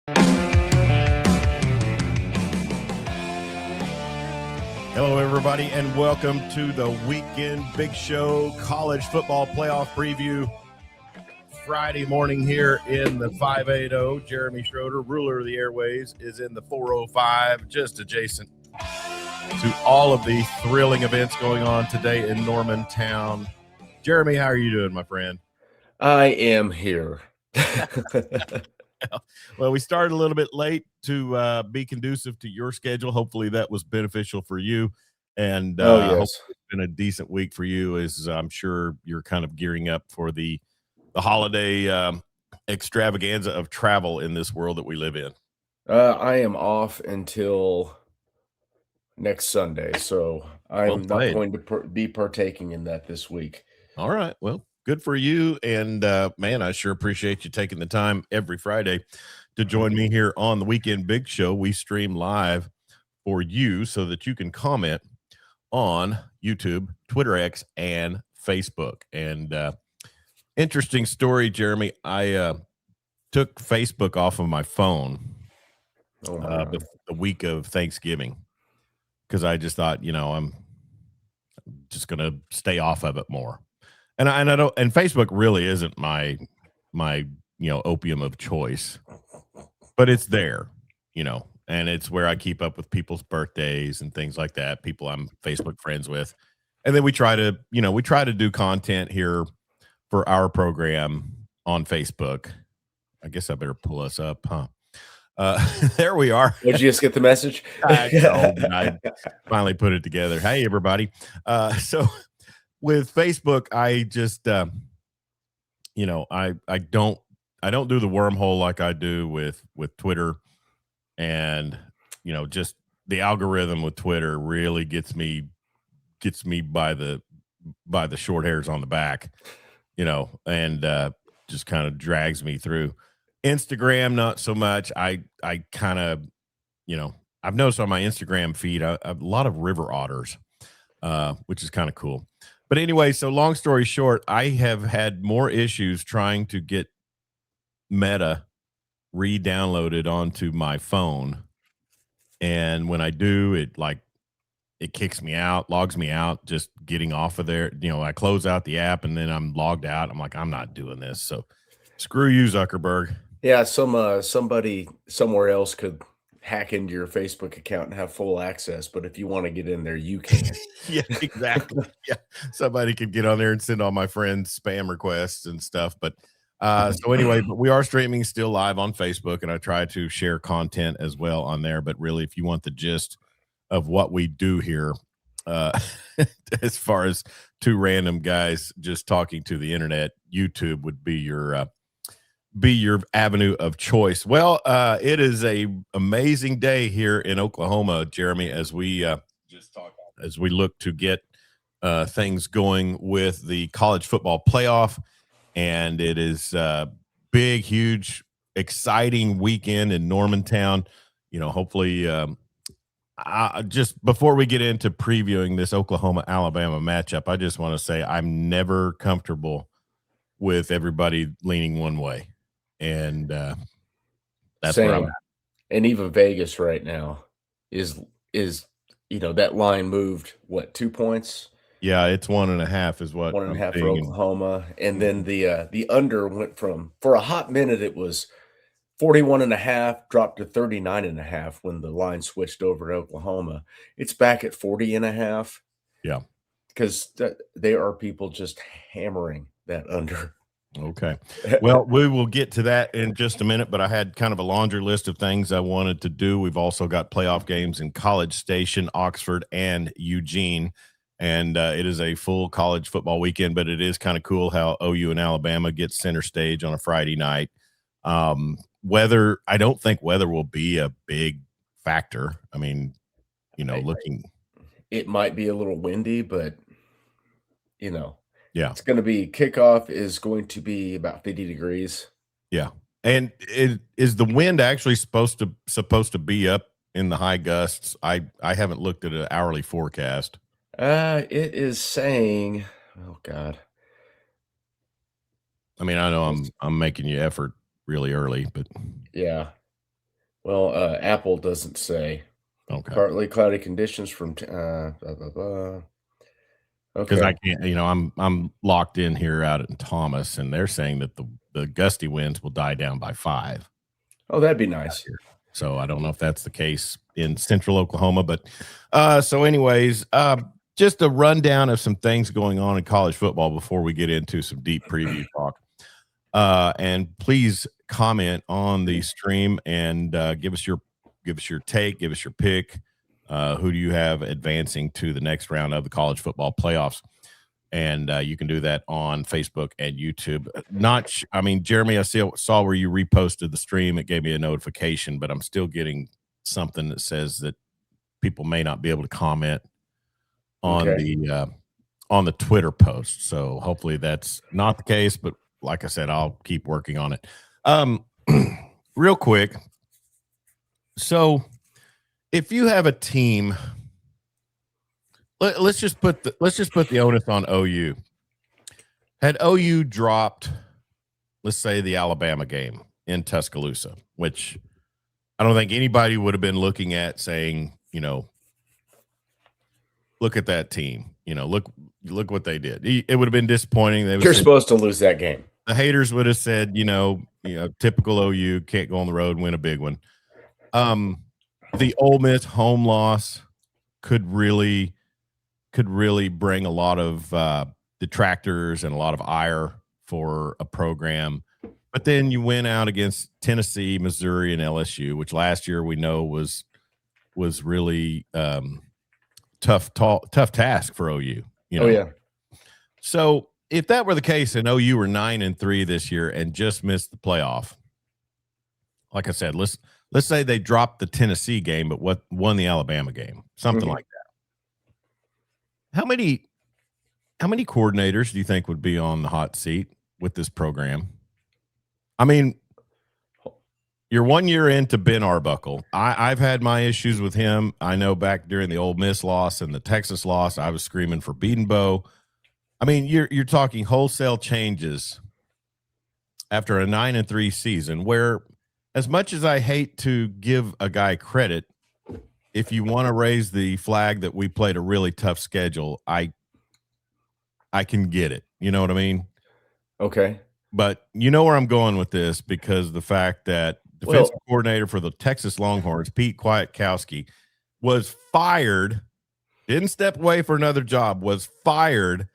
Hello, everybody, and welcome to the Weekend Big Show College Football Playoff Preview. Friday morning here in the 580. Jeremy Schroeder, ruler of the airways, is in the 405, just adjacent to all of the thrilling events going on today in Normantown. Jeremy, how are you doing, my friend? I am here. Well, we started a little bit late to be conducive to your schedule. Hopefully that was beneficial for you. And yes. hopefully it's been a decent week for you, as I'm sure you're kind of gearing up for the holiday extravaganza of travel in this world that we live in. I am off until next Sunday, so I'm not going to be partaking in that this week. All right. Well, good for you. And man, I sure appreciate you taking the time every Friday to join me here on the Weekend Big Show. We stream live for you so that you can comment on YouTube, Twitter X, and Facebook. And interesting story, Jeremy. I took Facebook off of my phone the week of Thanksgiving because I just thought, I'm just going to stay off of it more. And I don't, and Facebook really isn't my opium of choice, but it's there, and it's where I keep up with people's birthdays and things like that, people I'm Facebook friends with. And then we try to do content here for our program on Facebook. I guess I better pull us up, huh? There we are. Did you just get the message? I finally put it together. Hey, everybody. So with Facebook, I just, I don't do the wormhole like I do with Twitter. And, just the algorithm with Twitter really gets me by the short hairs on the back, and just kind of drags me through. Instagram, not so much. I kind of, I've noticed on my Instagram feed a lot of river otters, which is kind of cool. But anyway, so long story short, I have had more issues trying to get Meta re-downloaded onto my phone. And when I do, it kicks me out, logs me out, just getting off of there. I close out the app and then I'm logged out. I'm like, I'm not doing this. So screw you, Zuckerberg. Yeah, somebody somewhere else could hack into your Facebook account and have full access, but if you want to get in there, you can. Yeah, exactly. Yeah, somebody could get on there and send all my friends spam requests and stuff. But so anyway, but we are streaming still live on Facebook, and I try to share content as well on there. But really, if you want the gist of what we do here, as far as two random guys just talking to the internet, YouTube would be your avenue of choice. Well, it is a amazing day here in Oklahoma, Jeremy, as we look to get things going with the college football playoff. And it is a big, huge, exciting weekend in Normantown. Hopefully, just before we get into previewing this Oklahoma-Alabama matchup, I just want to say I'm never comfortable with everybody leaning one way. And that's Same. where I'm at. And even Vegas right now is that line moved, what, 2 points? Yeah, it's 1.5 is what 1.5 for Oklahoma. And then the under went from, for a hot minute, it was 41.5, dropped to 39.5 when the line switched over to Oklahoma. It's back at 40.5. Yeah. Because there are people just hammering that under. Okay. Well, we will get to that in just a minute, but I had kind of a laundry list of things I wanted to do. We've also got playoff games in College Station, Oxford, and Eugene. And it is a full college football weekend, but it is kind of cool how OU and Alabama get center stage on a Friday night. Weather, I don't think weather will be a big factor. I mean, it might be a little windy, but yeah, it's going to be, kickoff is going to be about 50 degrees. Yeah. And is the wind actually supposed to be up in the high gusts? I haven't looked at an hourly forecast. It is saying, oh God. I mean, I know I'm making you effort really early, but yeah. Well, Apple doesn't say. Okay. Partly cloudy conditions from blah, blah, blah. Because I Okay. can't, I'm locked in here out in Thomas, and they're saying that the gusty winds will die down by 5 Oh, that'd be out nice. here. So I don't know if that's the case in central Oklahoma, but so anyways, just a rundown of some things going on in college football before we get into some deep preview talk. And please comment on the stream and give us your take, give us your pick. Who do you have advancing to the next round of the college football playoffs? And you can do that on Facebook and YouTube. Jeremy, I saw where you reposted the stream. It gave me a notification, but I'm still getting something that says that people may not be able to comment on Okay. the Twitter post. So hopefully that's not the case. But like I said, I'll keep working on it. Real quick. So if you have a team, let's just put the onus on OU. Had OU dropped, let's say, the Alabama game in Tuscaloosa, which I don't think anybody would have been looking at saying, look at that team. Look what they did. It would have been disappointing. You're supposed to lose that game. The haters would have said, typical OU, can't go on the road and win a big one. The Ole Miss home loss could really bring a lot of detractors and a lot of ire for a program. But then you went out against Tennessee, Missouri, and LSU, which last year we know was really tough task for OU. Oh yeah. So if that were the case, and OU were 9-3 this year and just missed the playoff, like I said, let's say they dropped the Tennessee game, but won the Alabama game, something like that. How many coordinators do you think would be on the hot seat with this program? I mean, you're 1 year into Ben Arbuckle. I've had my issues with him. I know back during the Ole Miss loss and the Texas loss, I was screaming for Beatonbow. I mean, you're talking wholesale changes after a 9-3 season, where as much as I hate to give a guy credit, if you want to raise the flag that we played a really tough schedule, I can get it. You know what I mean? Okay. But you know where I'm going with this, because the fact that defensive coordinator for the Texas Longhorns, Pete Kwiatkowski, was fired, didn't step away for another job, was fired,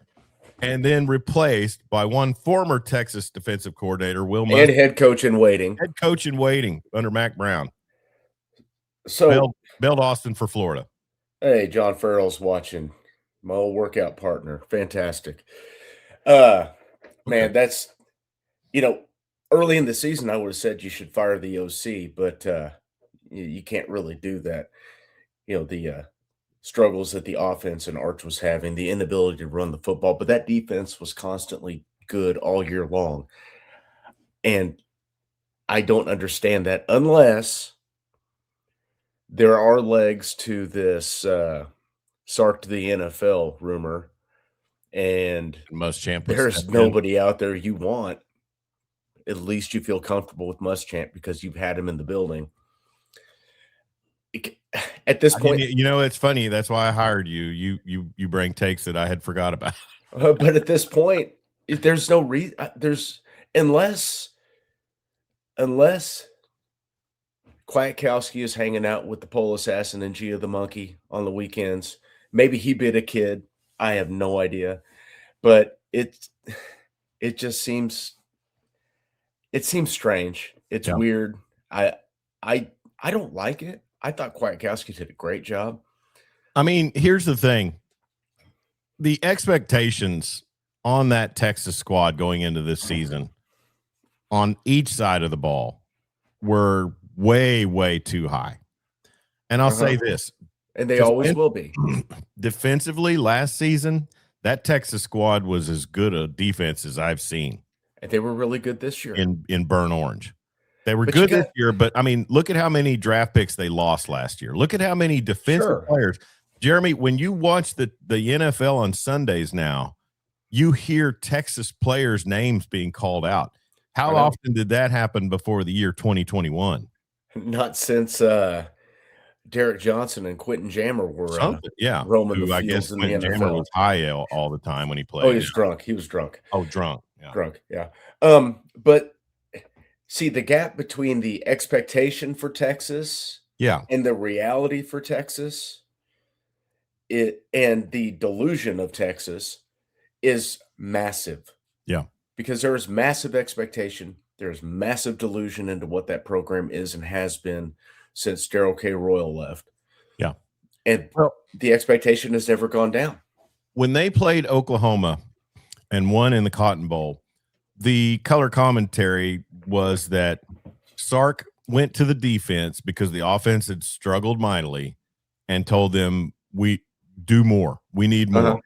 and then replaced by one former Texas defensive coordinator, Will Muschamp, and head coach in waiting. head coach in waiting under Mac Brown. So bailed Austin for Florida. Hey, John Farrell's watching. My old workout partner. Fantastic. Man, that's early in the season I would have said you should fire the OC, but you can't really do that. The struggles that the offense and Arch was having, the inability to run the football, but that defense was constantly good all year long. And I don't understand that unless there are legs to this Sark to the NFL rumor, and Muschamp, there's nobody out there you want. At least you feel comfortable with Muschamp because you've had him in the building. At this point, it's funny. That's why I hired you. You bring takes that I had forgot about. But at this point, there's no reason. Unless Kwiatkowski is hanging out with the pole assassin and Gia the monkey on the weekends. Maybe he bit a kid. I have no idea, but it just seems strange. It's weird. I don't like it. I thought Kwiatkowski did a great job. I mean, here's the thing. The expectations on that Texas squad going into this season on each side of the ball were way, way too high. And I'll say this. And they always will be. Defensively, last season, that Texas squad was as good a defense as I've seen. And they were really good this year. In burnt orange. They were good this year, but I mean, look at how many draft picks they lost last year. Look at how many defensive players. Jeremy, when you watch the NFL on Sundays now, you hear Texas players' names being called out. How often did that happen before the year 2021? Not since Derek Johnson and Quentin Jammer were Something, yeah. roaming the Who I guess fields in the Quentin Jammer NFL. was high all the time when he Oh, played. he Yeah. was drunk. He was drunk. Oh, drunk. Yeah. Drunk. Yeah. But see the gap between the expectation for Texas Yeah. and the reality for Texas, it and the delusion of Texas is massive Yeah. because there is massive expectation. There's massive delusion into what that program is and has been since Daryl K. Royal left. Yeah. And Well, the expectation has never gone down. when they played Oklahoma and won in the Cotton Bowl, the color commentary was that Sark went to the defense because the offense had struggled mightily and told them, we do more. We need Uh-huh. more.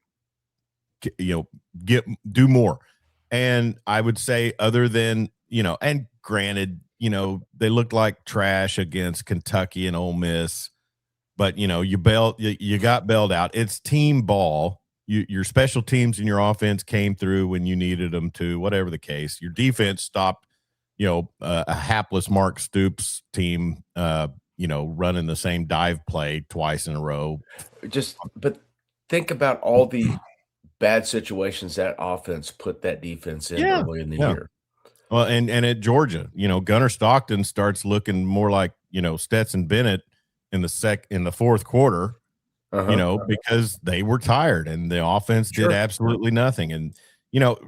You know, do more. And I would say, other than, and granted, they looked like trash against Kentucky and Ole Miss, but you got bailed out. It's team ball. Your special teams and your offense came through when you needed them to, whatever the case. Your defense stopped, a hapless Mark Stoops team, running the same dive play twice in a row. But think about all the bad situations that offense put that defense in Yeah. early in the Yeah. year. Well, and at Georgia, Gunnar Stockton starts looking more like, Stetson Bennett in the fourth quarter, because they were tired and the offense did Sure. absolutely nothing. And, you know,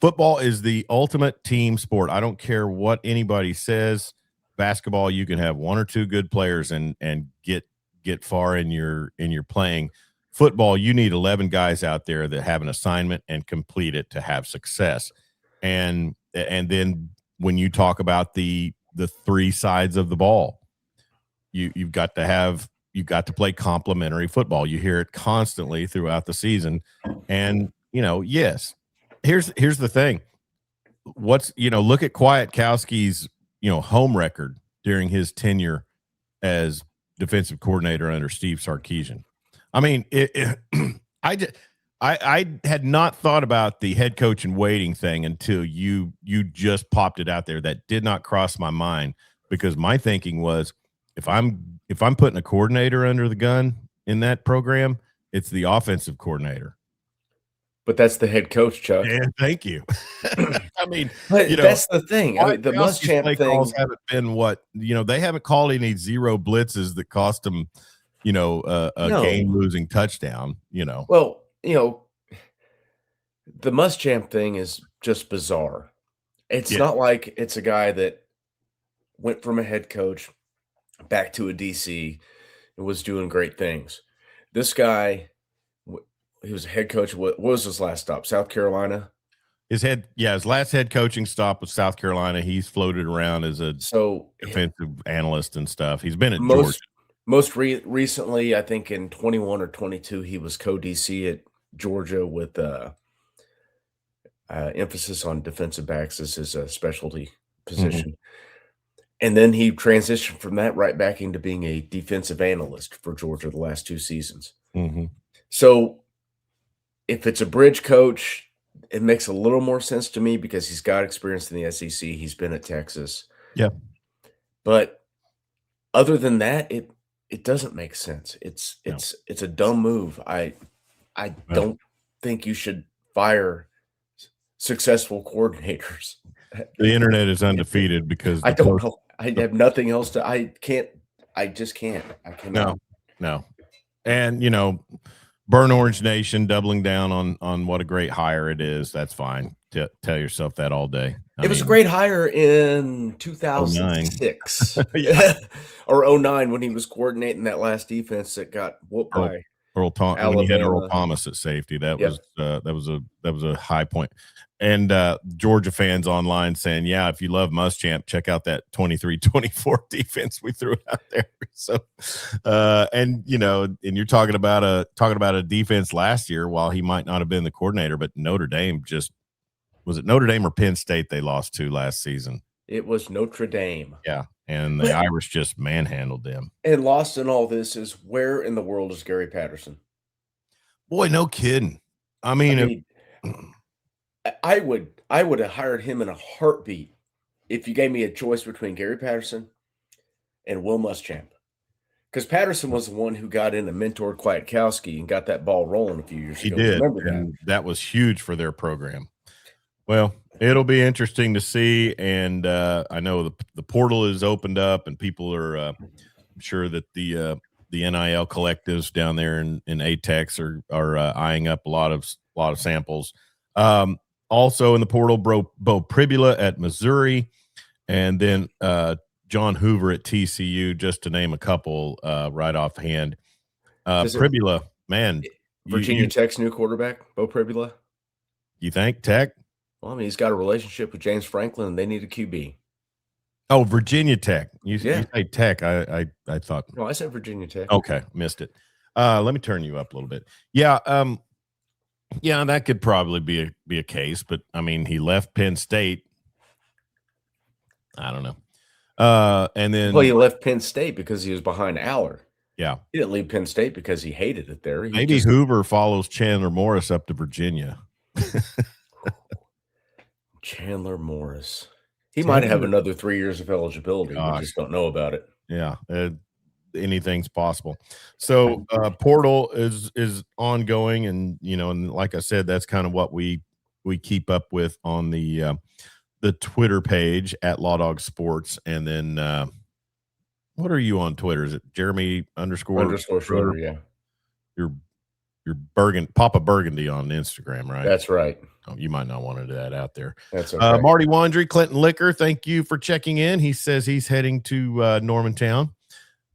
football is the ultimate team sport. I don't care what anybody says. Basketball, you can have one or two good players and get far in your playing. Football, you need 11 guys out there that have an assignment and complete it to have success. And then when you talk about the three sides of the ball, you've got to play complementary football. You hear it constantly throughout the season. And, yes, here's the thing. Look at Kwiatkowski's, home record during his tenure as defensive coordinator under Steve Sarkisian. I mean, I had not thought about the head coach in waiting thing until you just popped it out there. That did not cross my mind, because my thinking was, if I'm putting a coordinator under the gun in that program, it's the offensive coordinator. But that's the head coach, Chuck. And thank you. I mean, But that's the thing. I mean, the Kwiatkowski's play Muschamp thing. calls haven't been they haven't called any zero blitzes that cost them, a No. game-losing touchdown. Well, the Muschamp thing is just bizarre. It's Yeah. not like it's a guy that went from a head coach back to a DC and was doing great things. This guy, he was a head coach. What was his last stop? South Carolina. His last head coaching stop was South Carolina. He's floated around as a defensive analyst and stuff. He's been at Georgia. Most recently, I think in 21 or 22, he was co-DC at Georgia with emphasis on defensive backs as his specialty position. And then he transitioned from that right back into being a defensive analyst for Georgia the last 2 seasons. So if it's a bridge coach, it makes a little more sense to me because he's got experience in the SEC. He's been at Texas. Yeah. But other than that, it doesn't make sense. It's a dumb move. I don't think you should fire successful coordinators. The internet is undefeated because I don't know. I have nothing else to. I just can't. I cannot. No. And Burn Orange Nation doubling down on what a great hire it is. That's fine. Tell yourself that all day. It was a great hire in 2006 or 09 when he was coordinating that last defense that got whooped by Alabama. When he had Earl Thomas at safety. That was a high point. And Georgia fans online saying, yeah, if you love Muschamp, check out that 23-24 defense we threw out there. So and you're talking about a defense last year, while he might not have been the coordinator, but Notre Dame was it Notre Dame or Penn State they lost to last season? It was Notre Dame. Yeah. And the Irish just manhandled them. And lost in all this is, where in the world is Gary Patterson? Boy, no kidding. I mean I would have hired him in a heartbeat if you gave me a choice between Gary Patterson and Will Muschamp. Because Patterson was the one who got in and mentored Kwiatkowski and got that ball rolling a few years He ago. did, Remember that? and that was huge for their program. Well, it'll be interesting to see, and I know the portal is opened up, and people are I'm sure that the NIL collectives down there in ATEX are eyeing up a lot of samples. Also in the portal, Bo Pribula at Missouri, and then John Hoover at TCU, just to name a couple right offhand. Pribula, man, Virginia Tech's new quarterback, Bo Pribula. You think Tech? Well, I mean, he's got a relationship with James Franklin, and they need a QB. Oh, Virginia Tech. You Yeah. say Tech. I thought. No, I said Virginia Tech. Okay, missed it. Let me turn you up a little bit. Yeah, yeah, that could probably be a case, but I mean, he left Penn State. I don't know. And then Well, he left Penn State because he was behind Aller. Yeah, he didn't leave Penn State because he hated it there. Maybe Hoover follows Chandler Morris up to Virginia. Chandler Morris. He might have another 3 years of eligibility. We just don't know about it. Yeah, anything's possible. So portal is ongoing, and and like I said, that's kind of what we keep up with on the Twitter page at Law Dog Sports, and then what are you on Twitter? Is it Jeremy _ Schroeder? Yeah, you're Papa Burgundy on Instagram, right? That's right. Oh, you might not want to do that out there. That's okay. Marty Wandry, Clinton Liquor, thank you for checking in. He says he's heading to Normantown.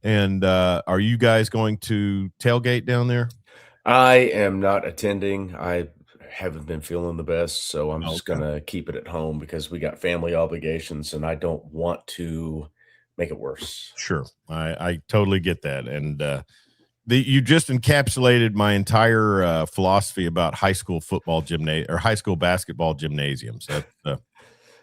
And are you guys going to tailgate down there? I am not attending. I haven't been feeling the best, so I'm just going to keep it at home because we got family obligations, and I don't want to make it worse. Sure. I totally get that. And you just encapsulated my entire philosophy about high school football or high school basketball gymnasiums.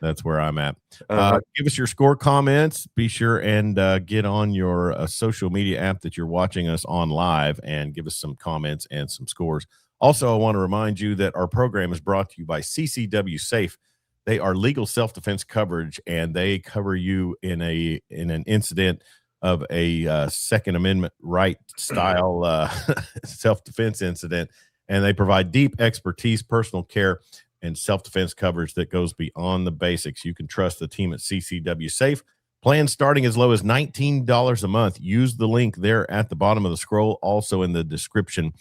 That's where I'm at. Give us your score comments. Be sure and get on your social media app that you're watching us on live and give us some comments and some scores. Also, I want to remind you that our program is brought to you by CCW Safe. They are legal self-defense coverage, and they cover you in an incident of a Second Amendment right style self-defense incident, and they provide deep expertise, personal care, and self-defense coverage that goes beyond the basics. You can trust the team at CCW Safe. Plans starting as low as $19 a month. Use the link there at the bottom of the scroll, also in the description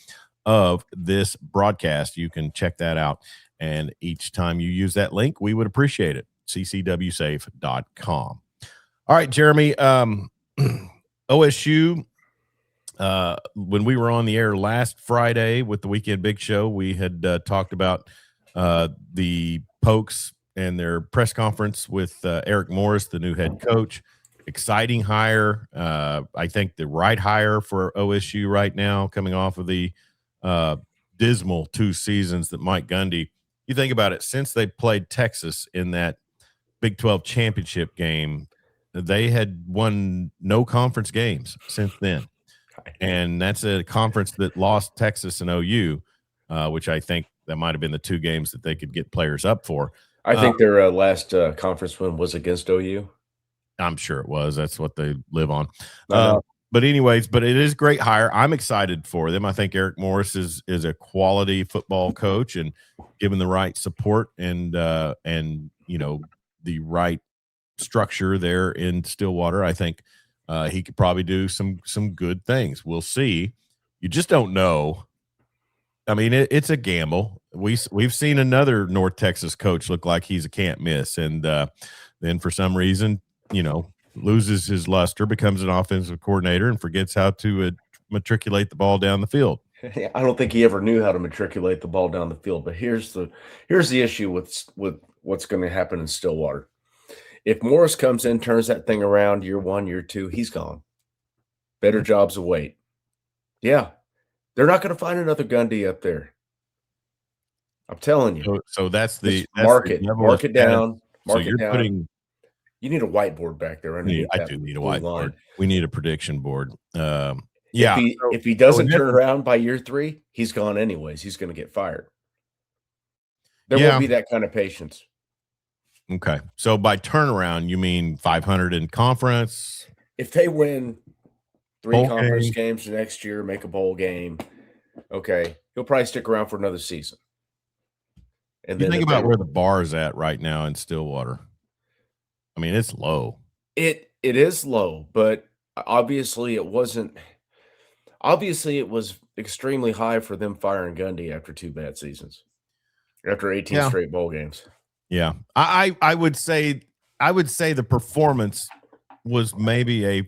of this broadcast. You can check that out. And each time you use that link, we would appreciate it. ccwsafe.com. All right, Jeremy. OSU, when we were on the air last Friday with the Weekend Big Show, we had talked about the Pokes and their press conference with Eric Morris, the new head coach. Exciting hire. I think the right hire for OSU right now, coming off of the dismal 2 seasons that Mike Gundy. You think about it, since they played Texas in that Big 12 championship game, they had won no conference games since then. And that's a conference that lost Texas and OU, which I think that might have been the 2 games that they could get players up for. I think their last conference win was against OU. I'm sure it was. That's what they live on. But anyways, it is a great hire. I'm excited for them. I think Eric Morris is a quality football coach, and given the right support and the right structure there in Stillwater, I think he could probably do some good things. We'll see. You just don't know. I mean, it's a gamble. We've seen another North Texas coach look like he's a can't miss, and then for some reason, loses his luster, becomes an offensive coordinator, and forgets how to matriculate the ball down the field. I don't think he ever knew how to matriculate the ball down the field. But here's the issue with what's going to happen in Stillwater. If Morris comes in, turns that thing around year 1, year 2, he's gone. Better jobs await. Yeah, they're not going to find another Gundy up there. I'm telling you. So that's mark it down. Mark it down. Putting. You need a whiteboard back there. I do need a whiteboard. Line. We need a prediction board. Yeah. If he doesn't turn around by year 3, he's gone anyways. He's going to get fired. There won't be that kind of patience. Okay. So by turnaround, you mean 500 in conference? if they win 3 Bowl conference game. games next year, make a bowl game, okay, he'll probably stick around for another season. And You then think if they about where the bar is at right now in Stillwater. I mean, it's low. it is low, but obviously it wasn't obviously it was extremely high for them firing Gundy after 2 bad seasons, after 18 Yeah. straight bowl games. Yeah. I would say the performance was maybe a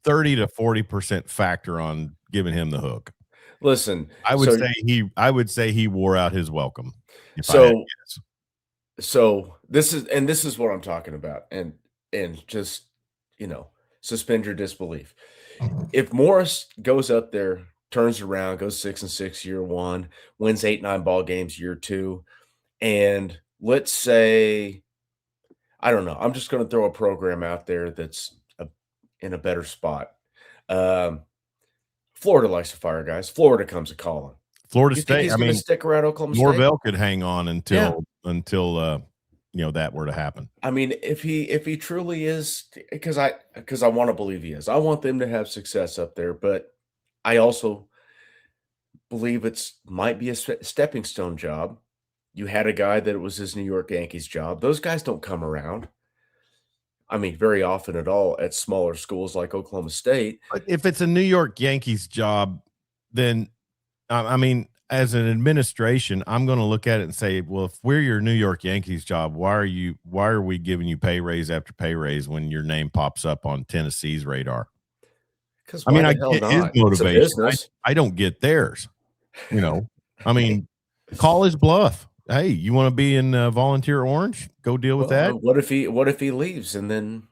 30 to 40% factor on giving him the hook. Listen, I would say he wore out his welcome, if I had to so guess. so this is what I'm talking about, and just, suspend your disbelief. If Morris goes up there, turns around, goes 6-6 year 1, wins 8, 9 ball games year 2, and let's say, I don't know, I'm just gonna throw a program out there that's in a better spot. Um, Florida likes to fire guys. Florida comes a calling. Florida You think State, he's I gonna mean, stick around Oklahoma State? Norvell could hang on Yeah. until that were to happen. I mean, if he truly is, because I wanna believe he is. I want them to have success up there, but I also believe it's might be a stepping stone job. You had a guy that it was his New York Yankees job. Those guys don't come around. I mean, very often at all at smaller schools like Oklahoma State. But if it's a New York Yankees job, then I mean, as an administration, I'm going to look at it and say, well, if we're your New York Yankees job, why are we giving you pay raise after pay raise when your name pops up on Tennessee's radar? Because I why mean, the I hell get his not? It's a motivation. business. I don't get theirs. I mean, call his bluff. Hey, you want to be in Volunteer Orange? Go deal with that. Well, what if he leaves and then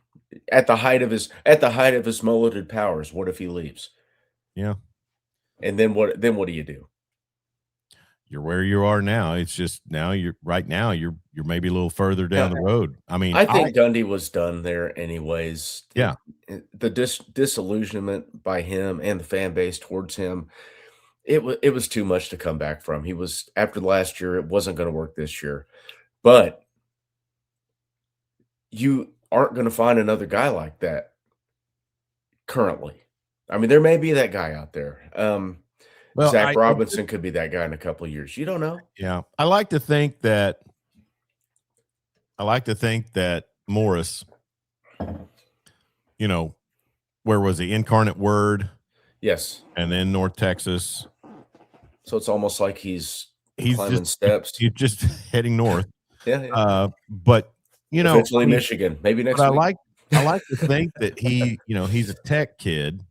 at the height of his mulleted powers, what if he leaves? Yeah, And then what do you do? you're where you are now. It's just now you're maybe a little further down Yeah, the road. I mean, I think Gundy was done there anyways. yeah. The disillusionment by him and the fan base towards him, it was too much to come back from. He was after last year, it wasn't gonna work this year. But you aren't gonna find another guy like that currently. I mean, there may be that guy out there. Well, Zach Robinson could be that guy in a couple of years. You don't know. yeah. I like to think that Morris, you know, where was he? Incarnate Word, Yes. and then North Texas. So it's almost like he's He's climbing just steps. he's just heading north. Yeah, yeah. But Eventually I mean, Michigan, maybe next but week. I like to think that he's a tech kid,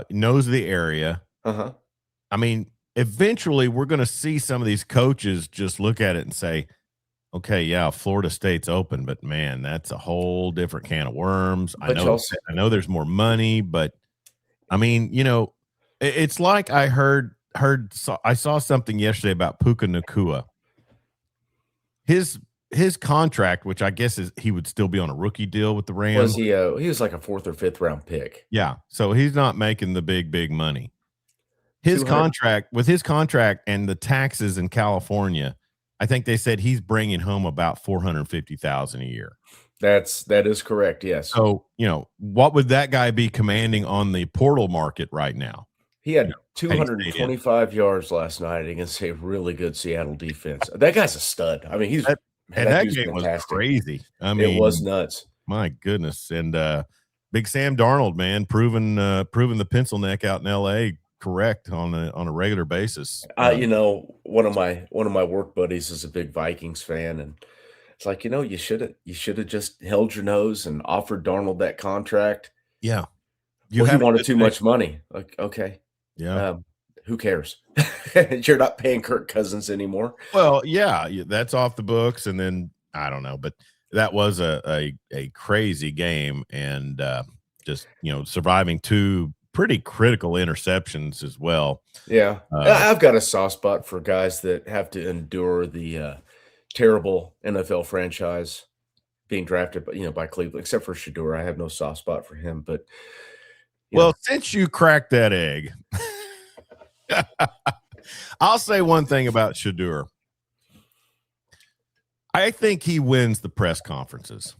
knows the area. Uh-huh. I mean, eventually we're going to see some of these coaches just look at it and say, okay, yeah, Florida State's open, but man, that's a whole different can of worms. But Chelsea, I know there's more money, but I mean, it's like I saw something yesterday about Puka Nakua. His contract, which I guess is he would still be on a rookie deal with the Rams. he was like a 4th or 5th round pick. Yeah, so he's not making the big money. His 200 contract and the taxes in California, I think they said he's bringing home about $450,000 a year. That is correct, yes. So, what would that guy be commanding on the portal market right now? He had 225 yards last night against a really good Seattle defense. That guy's a stud. I mean, that dude's game was fantastic. crazy. I mean, It was nuts. My goodness. And Big Sam Darnold, man, proving the pencil neck out in LA correct on a regular basis. One of my work buddies is a big Vikings fan, and it's like, you should have just held your nose and offered Darnold that contract. Yeah. He wanted too much money. Like, okay. Yeah. Who cares? You're not paying Kirk Cousins anymore. Well, yeah, that's off the books. And then I don't know, but that was a crazy game, and just surviving 2 pretty critical interceptions as well. Yeah, I've got a soft spot for guys that have to endure the terrible NFL franchise being drafted, by Cleveland. Except for Shador, I have no soft spot for him. But since you cracked that egg, I'll say one thing about Shador. I think he wins the press conferences.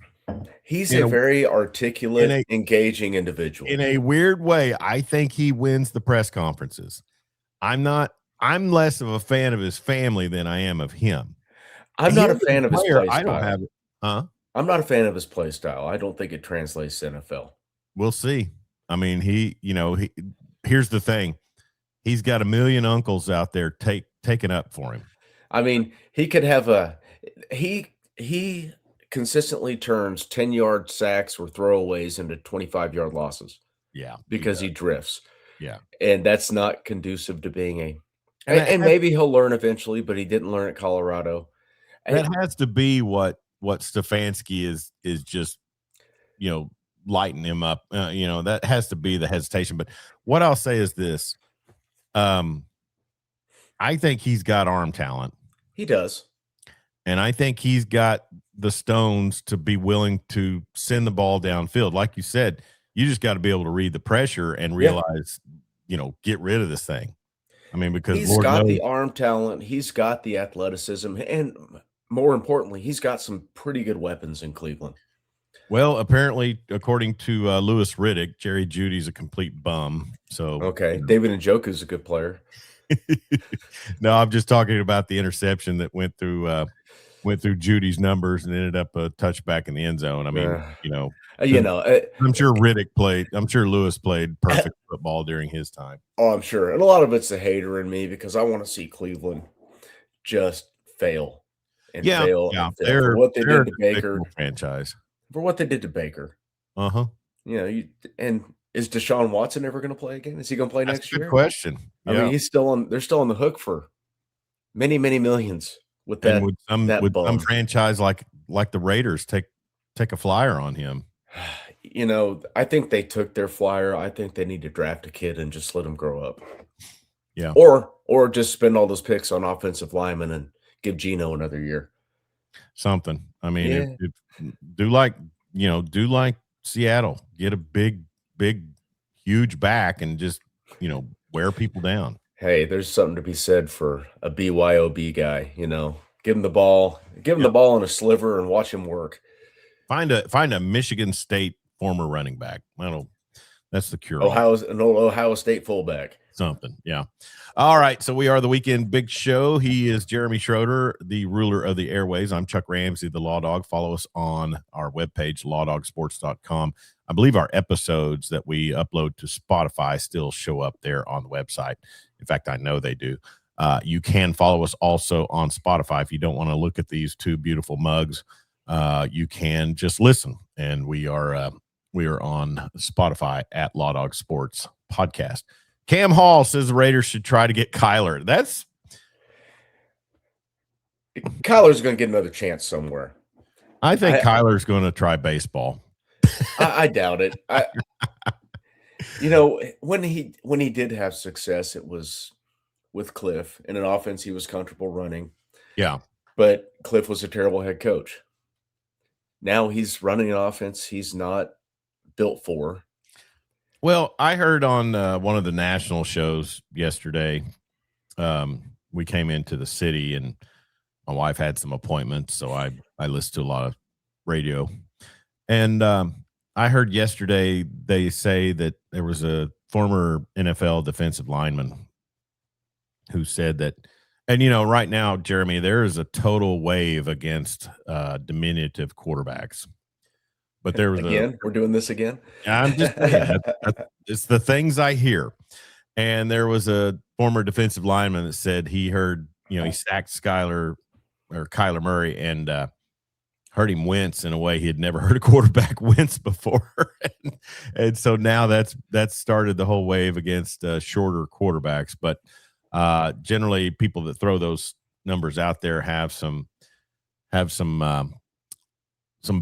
He's In a a very in articulate, a engaging individual. in a weird way, I think he wins the press conferences. I'm less of a fan of his family than I am of him. I'm not a Him as fan a of his player, play I don't style. have it. Huh? I'm not a fan of his play style. I don't think it translates to NFL. We'll see. I mean, here's the thing. He's got a million uncles out there taking up for him. I mean, he could have a he consistently turns 10-yard sacks or throwaways into 25-yard losses Yeah, he because does. he drifts, Yeah. and that's not conducive to being And and maybe he'll learn eventually, but he didn't learn at Colorado. that I has to be what Stefanski is just, you know, lighting him up. That has to be the hesitation. But what I'll say is this. I think he's got arm talent, He does. and I think he's got the stones to be willing to send the ball downfield. Like you said, you just got to be able to read the pressure and Yeah. realize, get rid of this thing. I mean, because He's Lord got knows. the arm talent, he's got the athleticism, and more importantly, he's got some pretty good weapons in Cleveland. Well, apparently, according to Lewis Riddick, Jerry Judy's a complete bum. So, Okay, David Njoku's a good player. No, I'm just talking about the interception that went through Judy's numbers and ended up a touchback in the end zone. I mean, I'm sure I'm sure Lewis played perfect football during his time. Oh, I'm sure, and a lot of it's the hater in me because I want to see Cleveland just fail and Yeah, fail yeah, and fail for they're what they they're a did to Baker. despicable franchise. For what they did to Baker, Uh-huh. and is Deshaun Watson ever going to play again? Is he going to play That's a next good year? question. I mean, Yeah, they're still on the hook for many, many millions with and that would some bum. franchise like the Raiders take a flyer on him? I think they took their flyer. I think they need to draft a kid and just let him grow up. Yeah, Or just spend all those picks on offensive linemen and give Geno another year. something. I mean, Yeah. if do like Seattle, get a big, huge back and just wear people down. Hey, there's something to be said for a BYOB guy, Give him the ball, Yep. in a sliver and watch him work. Find a Michigan State former running back. That's the cure all. An old Ohio State fullback. Something. Yeah. All right. So we are the Weekend Big Show. He is Jeremy Schroeder, the ruler of the airways. I'm Chuck Ramsey, the Law Dog. Follow us on our webpage, lawdogsports.com. I believe our episodes that we upload to Spotify still show up there on the website. In fact, I know they do. You can follow us also on Spotify. If you don't want to look at these two beautiful mugs, you can just listen. And we are on Spotify at Law Dog Sports Podcast. Cam Hall says the Raiders should try to get Kyler. Kyler's going to get another chance somewhere. I think Kyler's going to try baseball. I doubt it. When he did have success, it was with Cliff in an offense he was comfortable running. Yeah. But Cliff was a terrible head coach. Now he's running an offense he's not built for. Well, I heard on one of the national shows yesterday, we came into the city and my wife had some appointments, so I listened to a lot of radio. And I heard yesterday they say that there was a former NFL defensive lineman who said that, and right now, Jeremy, there is a total wave against diminutive quarterbacks. But there was we're doing this again. I'm just saying, it's the things I hear. And there was a former defensive lineman that said he heard, he sacked Kyler Murray and heard him wince in a way he had never heard a quarterback wince before. and so now that's started the whole wave against shorter quarterbacks. But generally, people that throw those numbers out there have some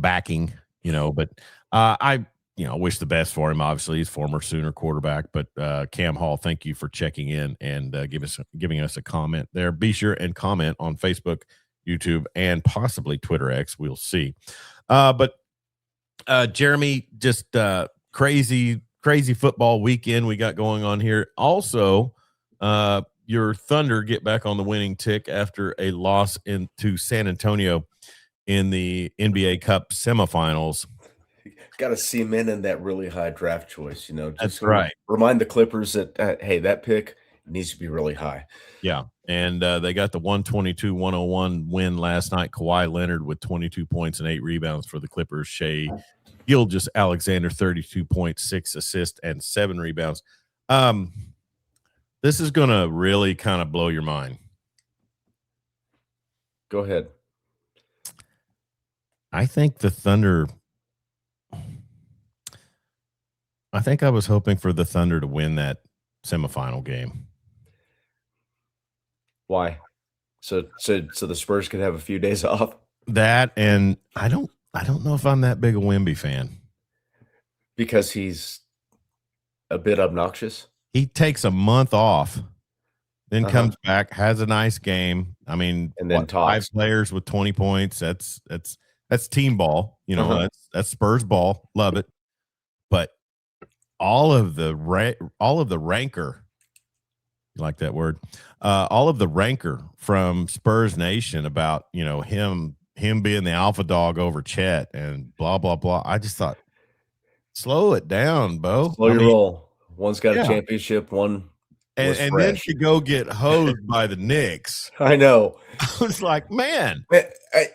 backing. But I wish the best for him. Obviously, he's former Sooner quarterback. But Cam Hall, thank you for checking in and giving us a comment there. Be sure and comment on Facebook, YouTube, and possibly Twitter X. We'll see. But Jeremy, just crazy football weekend we got going on here. Also, your Thunder get back on the winning tick after a loss to San Antonio. in the NBA Cup semifinals. Got to cement in that really high draft choice, That's just right. remind the Clippers that, hey, that pick needs to be really high. Yeah, and they got the 122-101 win last night. Kawhi Leonard with 22 points and 8 rebounds for the Clippers. Shea Gilgeous-Alexander, 32 points, 6 assists, and 7 rebounds. This is going to really kind of blow your mind. Go ahead. I think the Thunder – I think I was hoping for the Thunder to win that semifinal game. Why? So the Spurs could have a few days off? That, and I don't know if I'm that big a Wemby fan. Because he's a bit obnoxious? He takes a month off, then comes back, has a nice game. I mean, And then 5 talks. players with 20 points. That's team ball. That's Spurs ball. Love it. But all of the rancor, you like that word? All of the rancor from Spurs Nation about, him being the alpha dog over Chet and blah, blah, blah. I just thought, slow it down, Bo. Slow your roll. One's got a championship, one was and then fresh. to go get hosed by the Knicks. I know. I was like, man.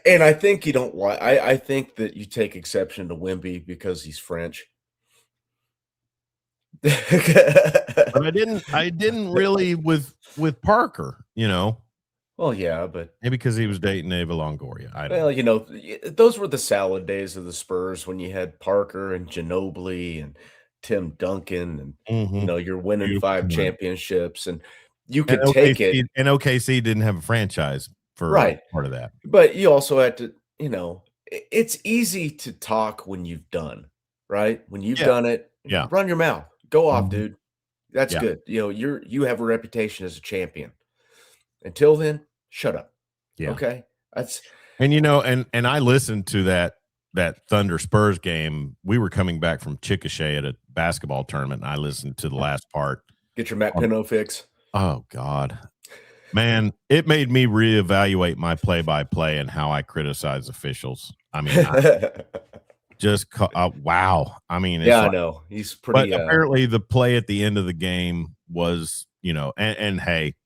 And I think you don't like. I think that you take exception to Wemby because he's French. But I didn't really with Parker, Well, yeah, but maybe because he was dating Eva Longoria. I don't well, those were the salad days of the Spurs when you had Parker and Ginobili and Tim Duncan and you're winning Beautiful 5 time. championships and you could take it. And OKC didn't have a franchise for right part of that. But you also had to, it's easy to talk when you've done, right? When you've done it, run your mouth. Go off, dude. That's good. You have a reputation as a champion. Until then, shut up. Yeah. Okay. That's and I listened to that Thunder Spurs game. We were coming back from Chickasha at a basketball tournament, and I listened to the last part. Get your Matt Pinot fix. Oh God. Man, it made me reevaluate my play-by-play and how I criticize officials. I mean, wow. I mean, it's I know he's pretty. But apparently, the play at the end of the game was, and hey,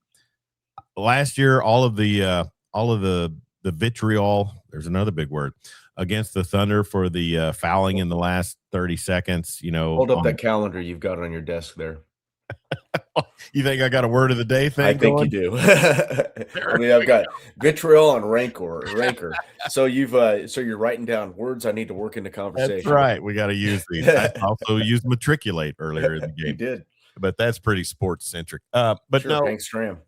last year all of the vitriol. There's another big word against the Thunder for the fouling in the last 30 seconds. Hold up that calendar you've got on your desk there. You think I got a word of the day thing? I think you do. I mean, I've got vitriol and rancor. So you're writing down words I need to work into conversation. That's right. We got to use these. I also used matriculate earlier in the game. You did, but that's pretty sports centric. But sure, no, Hank Stram.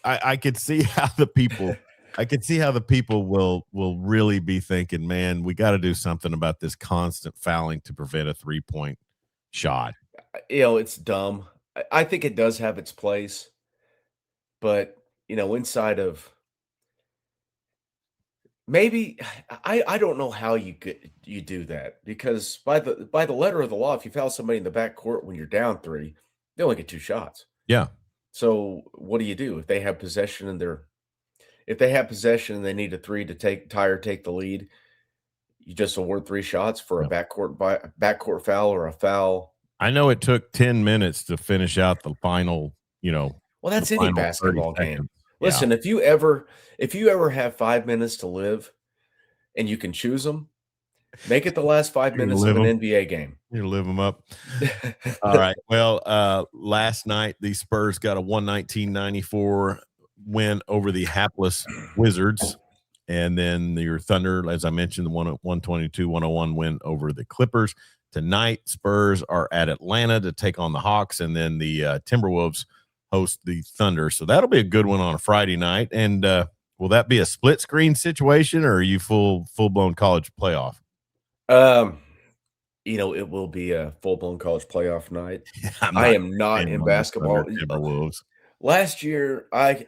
I could see how the people. I could see how the people will really be thinking, man, we got to do something about this constant fouling to prevent a 3-point shot. It's dumb. I think it does have its place, but inside of maybe I don't know how you do that, because by the letter of the law, if you foul somebody in the backcourt when you're down 3, they only get 2 shots. Yeah. So what do you do if they have possession and they need a 3 to take the lead? You just award 3 shots for a backcourt foul or a foul. I know it took 10 minutes to finish out the final, Well, that's any basketball game. Listen, if you ever have 5 minutes to live and you can choose them, make it the last 5 minutes of an NBA game. You live them up. All right. Well, last night the Spurs got a 119-94 win over the hapless Wizards. And then your Thunder, as I mentioned, the 122-101 win over the Clippers. Tonight, Spurs are at Atlanta to take on the Hawks, and then the Timberwolves host the Thunder. So that'll be a good one on a Friday night. And will that be a split screen situation, or are you full-blown college playoff? It will be a full-blown college playoff night. I am not in basketball. Timberwolves. Last year, I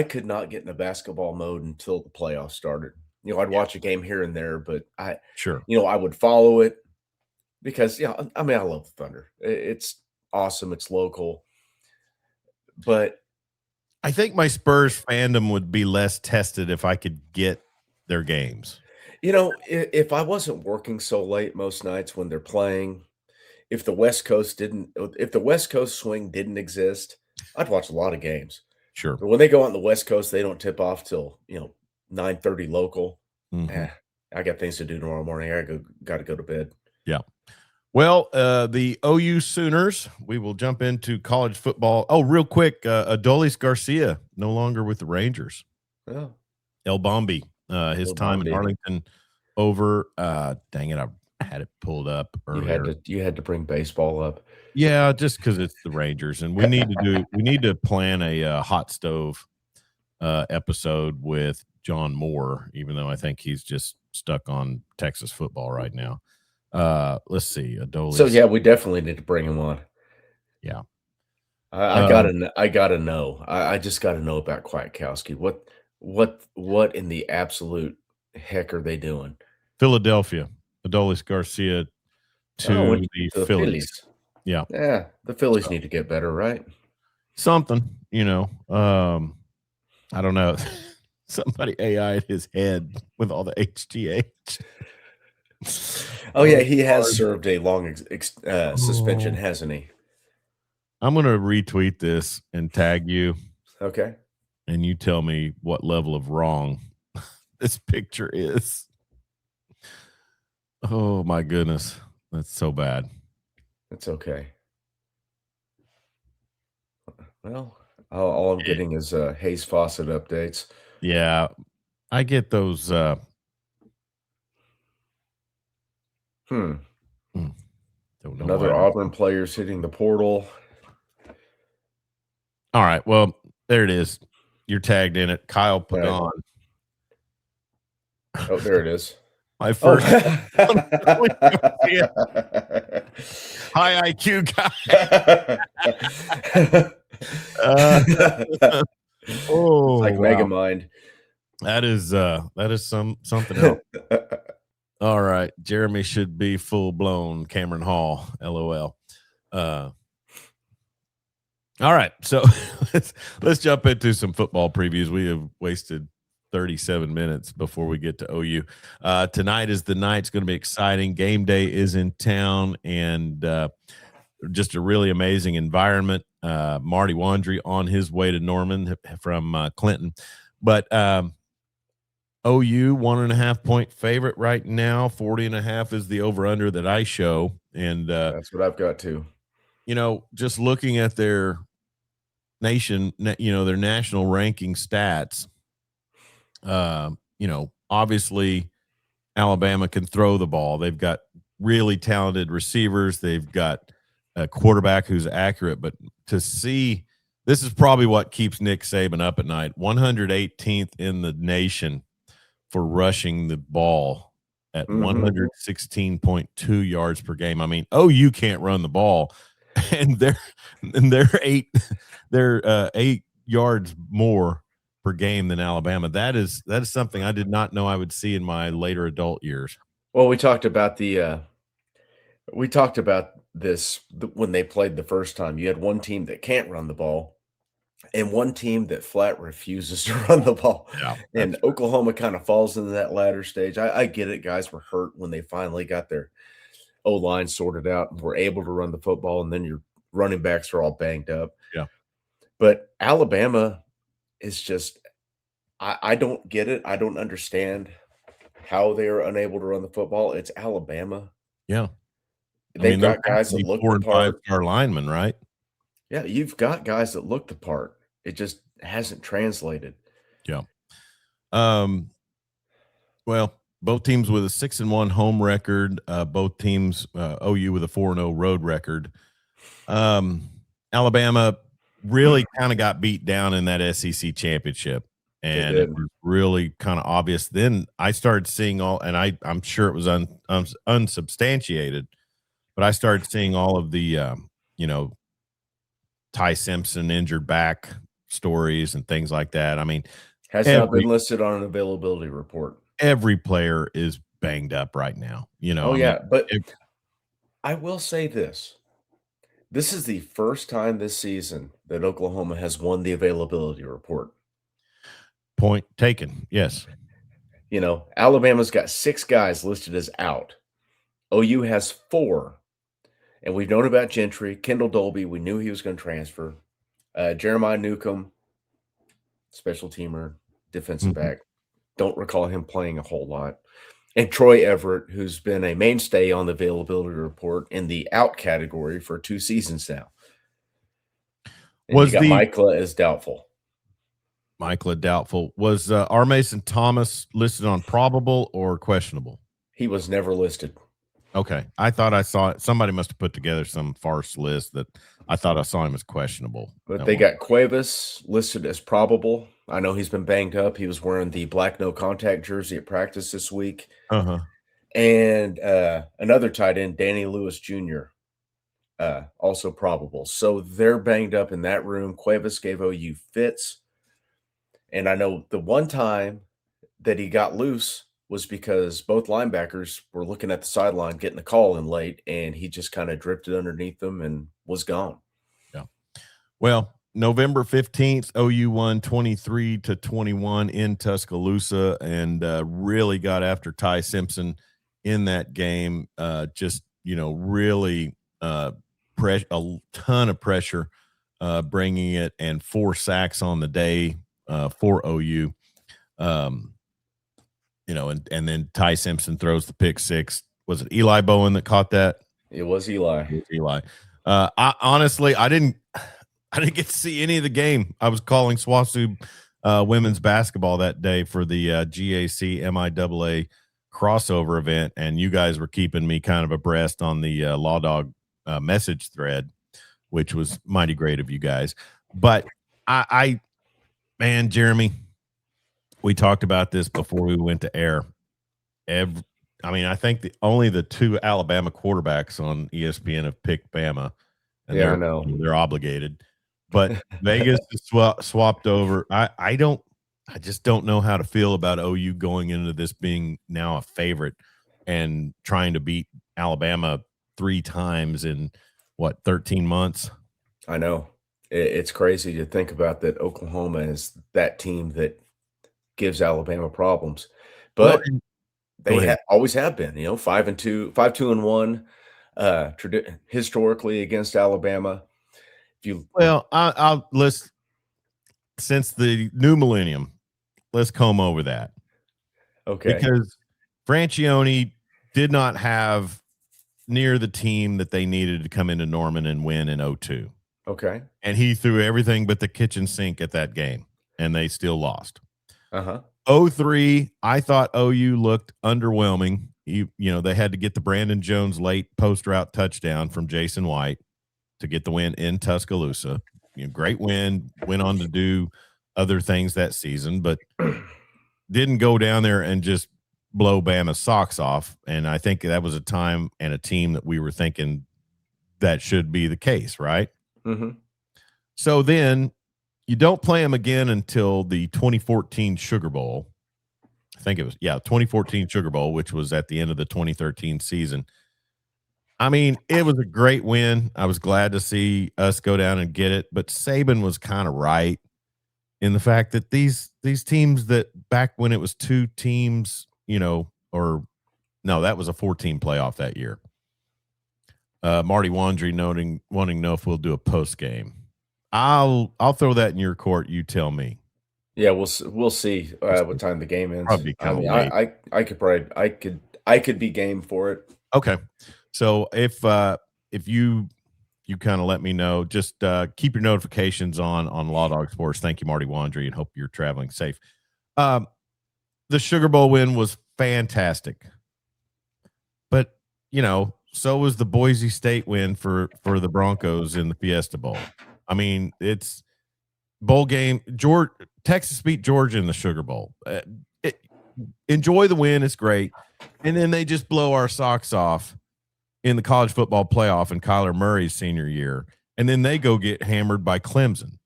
could not get in a basketball mode until the playoffs started. I'd watch a game here and there, but I would follow it because, I mean, I love the Thunder. It's awesome. It's local. But I think my Spurs fandom would be less tested if I could get their games. If I wasn't working so late most nights when they're playing, if the West Coast swing didn't exist, I'd watch a lot of games. Sure. But when they go out on the West Coast, they don't tip off till 9:30 local. Mhm. Eh, I got things to do tomorrow morning. Got to go to bed. Yeah. Well, the OU Sooners, we will jump into college football. Oh, real quick, Adolis Garcia, no longer with the Rangers. Oh, El Bombi, his El time in Bombi. Arlington over. Dang it, I had it pulled up You earlier. had to bring baseball up. Yeah, just because it's the Rangers, and we need to plan a hot stove episode with John Moore, even though I think he's just stuck on Texas football right now. Let's see, Adolis. So yeah, we definitely need to bring him on. Yeah. I gotta know. I just gotta know about Kwiatkowski. What in the absolute heck are they doing? Philadelphia, Adolis Garcia to Went the to the Phillies. Phillies. Yeah. Yeah, the Phillies need to get better, right? Something, I don't know. Somebody AI'd his head with all the HGH. Oh yeah, he has served a long suspension, Oh. hasn't he? I'm going to retweet this and tag you, Okay. and you tell me what level of wrong this picture is. Oh, my goodness. That's so bad. It's okay. Well, all I'm getting is Hayes Fawcett updates. Yeah, I get those. Hmm. Don't know Another why. Auburn player's hitting the portal. All right. Well, there it is. You're tagged in it. Kyle Pagan. Oh, there it is. My first high IQ guy. Oh, it's like wow. Megamind. That is something else. All right. Jeremy should be full blown Cameron Hall. LOL. All right. So let's jump into some football previews. We have wasted 37 minutes before we get to OU. Tonight is the night. It's going to be exciting. Game day is in town, and just a really amazing environment. Marty Wandry on his way to Norman from Clinton. But OU 1.5 point favorite right now. 40.5 is the over under that I show. And that's what I've got too. Just looking at their their national ranking stats, obviously Alabama can throw the ball. They've got really talented receivers. They've got a quarterback who's accurate, but to see, this is probably what keeps Nick Saban up at night. 118th in the nation for rushing the ball at 116.2 yards per game. I mean, OU can't run the ball, and they're 8 yards more per game than Alabama. That is something I did not know I would see in my later adult years. Well, we talked about this when they played the first time. You had one team that can't run the ball and one team that flat refuses to run the ball. Yeah, and Oklahoma kind of falls into that latter stage. I get it. Guys were hurt when they finally got their O-line sorted out and were able to run the football, and then your running backs are all banged up. Yeah. But Alabama is just I don't get it. I don't understand how they are unable to run the football. It's Alabama. Yeah. They've got guys that look the part. 4-5-star linemen, right? Yeah, you've got guys that look the part. It just hasn't translated. Yeah. Well, both teams with a 6-1 home record. Both teams, OU with a 4-0 road record. Alabama really kind of got beat down in that SEC championship, and it was really kind of obvious. Then I started seeing and I'm sure it was unsubstantiated, but I started seeing all of the Ty Simpson injured back stories and things like that. I mean, has not been listed on an availability report. Every player is banged up right now. But I will say this. This is the first time this season that Oklahoma has won the availability report. Point taken. Yes. Alabama's got 6 guys listed as out. OU has 4, and we've known about Gentry, Kendall Dolby, we knew he was gonna transfer. Jeremiah Newcomb, special teamer, defensive Mhm. back. Don't recall him playing a whole lot. And Troy Everett, who's been a mainstay on the availability report in the out category for 2 seasons now. And you Was got the Michael as doubtful. Michael doubtful? Was R. Mason Thomas listed on probable or questionable? He was never listed. Okay. I thought I saw it. Somebody must have put together some farce list that I thought I saw him as questionable. But at they one. got Cuevas listed as probable. I know he's been banged up. He was wearing the black no contact jersey at practice this week. Uh-huh. And another tight end, Danny Lewis Jr., also probable. So they're banged up in that room. Cuevas gave OU fits. And I know the one time that he got loose was because both linebackers were looking at the sideline, getting the call in late, and he just kind of drifted underneath them and was gone. Yeah. Well, November 15th, OU won 23-21 in Tuscaloosa and really got after Ty Simpson in that game. Just, really a ton of pressure bringing it, and 4 sacks on the day for OU. And then Ty Simpson throws the pick 6. Was it Eli Bowen that caught that? It was Eli. It was Eli. I honestly, I didn't get to see any of the game. I was calling SWASU women's basketball that day for the GAC MIAA crossover event, and you guys were keeping me kind of abreast on the Law Dog message thread, which was mighty great of you guys. But man, Jeremy, we talked about this before we went to air. I think only the 2 Alabama quarterbacks on ESPN have picked Bama, and Yeah, I know. they're obligated. But Vegas is swapped over. I just don't know how to feel about OU going into this being now a favorite and trying to beat Alabama 3 times in 13 months. I know. It's crazy to think about that Oklahoma is that team that gives Alabama problems. Well, But go they ahead. always have been, 5-2, 5-2-1, historically against Alabama. If you Well, let's since the new millennium, let's comb over that. Okay. Because Franchione did not have near the team that they needed to come into Norman and win in 02. Okay. And he threw everything but the kitchen sink at that game, and they still lost. Uh-huh. 03, I thought OU looked underwhelming. They had to get the Brandon Jones late post route touchdown from Jason White to get the win in Tuscaloosa. Great win, went on to do other things that season, but didn't go down there and just blow Bama's socks off. And I think that was a time and a team that we were thinking that should be the case, right? Mm-hmm. So then you don't play them again until the 2014 Sugar Bowl. I think it was, 2014 Sugar Bowl, which was at the end of the 2013 season. I mean, it was a great win. I was glad to see us go down and get it, but Saban was kind of right in the fact that these teams that back when it was 2 teams, or no, that was a 14 playoff that year. Marty Wandry wanting to know if we'll do a post game. I'll throw that in your court. You tell me. Yeah, we'll see what time the game ends. Probably I kind of mean, late. I could be game for it. Okay, so if you kind of let me know, just keep your notifications on Law Dog Sports. Thank you, Marty Wandry, and hope you're traveling safe. The Sugar Bowl win was fantastic, but so was the Boise State win for the Broncos in the Fiesta Bowl. I mean, it's bowl game. Texas beat Georgia in the Sugar Bowl. Enjoy the win. It's great. And then they just blow our socks off in the college football playoff in Kyler Murray's senior year. And then they go get hammered by Clemson.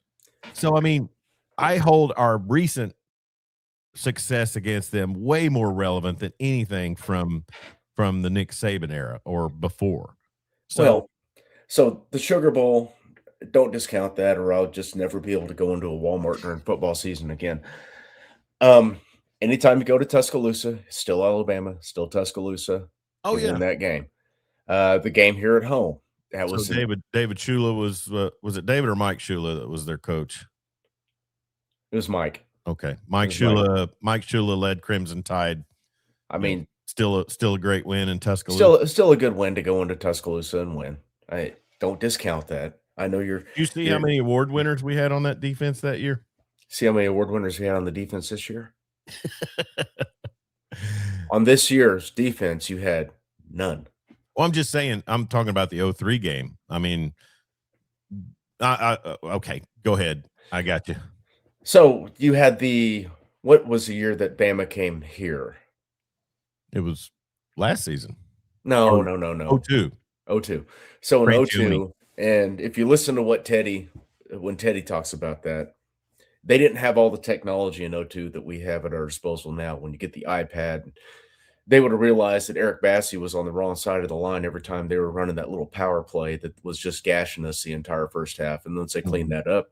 So, I mean, I hold our recent success against them way more relevant than anything from the Nick Saban era or before. So the Sugar Bowl, don't discount that, or I'll just never be able to go into a Walmart during football season again. And anytime you go to Tuscaloosa, still Alabama, still Tuscaloosa, Oh you yeah. win that game. The game here at home, that So was in David Shula was it David or Mike Shula that was their coach? it was Mike. Okay. It was Mike. Mike Shula led Crimson Tide, I you know, mean, still a great win in Tuscaloosa. still a good win to go into Tuscaloosa and win. I don't discount that. I know You see how you're many award winners we had on that defense that year? see how many award winners we had on the defense this year? On this year's defense, you had none. Well, I'm just saying, I'm talking about the '03 game. I mean, okay, go ahead. I got you. So you had what was the year that Bama came here? It was last season No, or no, no, no. '02. Oh two. So in Great oh Toomey. two, and if you listen to when Teddy talks about that, they didn't have all the technology in oh two that we have at our disposal now. When you get the iPad, they would have realized that Eric Bassey was on the wrong side of the line every time they were running that little power play that was just gashing us the entire first half. And once they cleaned that up,